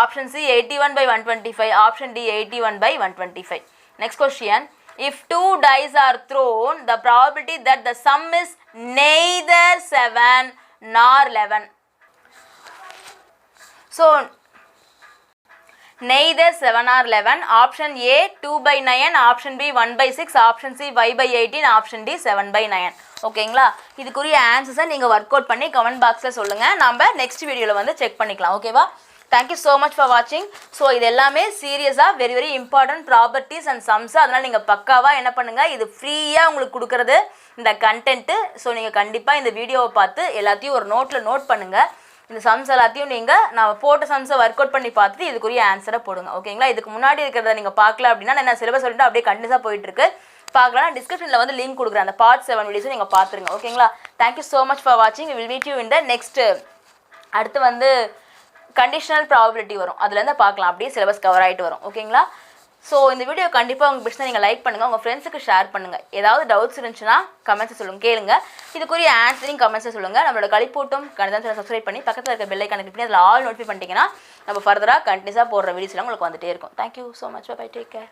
[SPEAKER 1] option C 81/125, option D 81/125. Next question. If 2 dice are thrown, the probability that the sum is neither 7 nor 11. So, neither 7 or 11. Option A 2/9, option B 1/6, option C 5/18, option D 7/9. ஓகேங்களா? இதுக்குரிய ஆன்சர்ஸை நீங்கள் work out பண்ணி comment பாக்ஸில் சொல்லுங்கள். நம்ம next வீடியோவில் வந்து check பண்ணிக்கலாம். ஓகேவா? தேங்க்யூ ஸோ மச் ஃபார் வாட்சிங். ஸோ இது எல்லாமே சீரியஸாக very important properties and sums. அதனால் நீங்கள் பக்காவாக என்ன பண்ணுங்கள், இது ஃப்ரீயாக உங்களுக்கு கொடுக்குறது இந்த கண்டென்ட்டு. ஸோ நீங்கள் கண்டிப்பாக இந்த வீடியோவை பார்த்து எல்லாத்தையும் ஒரு நோட்டில் நோட் பண்ணுங்கள். இந்த சம்ஸ் எல்லாத்தையும் நீங்கள் நான் போட்ட சம்ஸை ஒர்க் அவுட் பண்ணி பார்த்துட்டு இதுக்குரிய ஆன்சரை போடுங்க. ஓகேங்களா? இதுக்கு முன்னாடி இருக்கிறத நீங்கள் பார்க்கல அப்படின்னா நான் சிலபஸ் சொல்லிட்டு அப்படியே கண்டினியூஸாக போயிட்டுருக்கு. பார்க்கலாம். டிஸ்கிரிப்ஷனில் வந்து லிங்க் கொடுக்குறேன். அந்த பார்ட் 7 வீடியோஸும் நீங்கள் பார்த்துருங்க. ஓகேங்களா? தேங்க்யூ ஸோ மச் ஃபார் வாட்சிங். Will meet you in the next. அடுத்து வந்து கண்டிஷனல் ப்ராபபிலிட்டி வரும். அதுலேருந்து பார்க்கலாம். அப்படியே சிலபஸ் கவர் ஆகிட்டு வரும். ஓகேங்களா? ஸோ இந்த வீடியோ கண்டிப்பாக உங்கள் பிடிச்சா நீங்கள் லைக் பண்ணுங்கள், உங்கள் ஃப்ரெண்ட்ஸுக்கு ஷேர் பண்ணுங்கள். ஏதாவது டவுட்ஸ் இருந்துச்சுன்னா கமெண்ட்ஸை சொல்லுங்கள், கேளுங்க. இதுக்குரிய ஆன்சரிங் கமெண்ட்ஸை சொல்லுங்கள். நம்மளோட களிப்பூட்டும் கணிதம் சேனல் சப்ஸ்கிரைப் பண்ணி பக்கத்தில் இருக்க பெல் ஐக்கானை கிளிக் பண்ணி அதில் ஆல் நோட்டிஃபை பண்ணிட்டீங்கன்னா நம்ம ஃபர்தராக கண்டினியூஸாக போடுற வீடியோஸ்லாம் உங்களுக்கு வந்துட்டே இருக்கும். Thank you so much. Bye. Take care.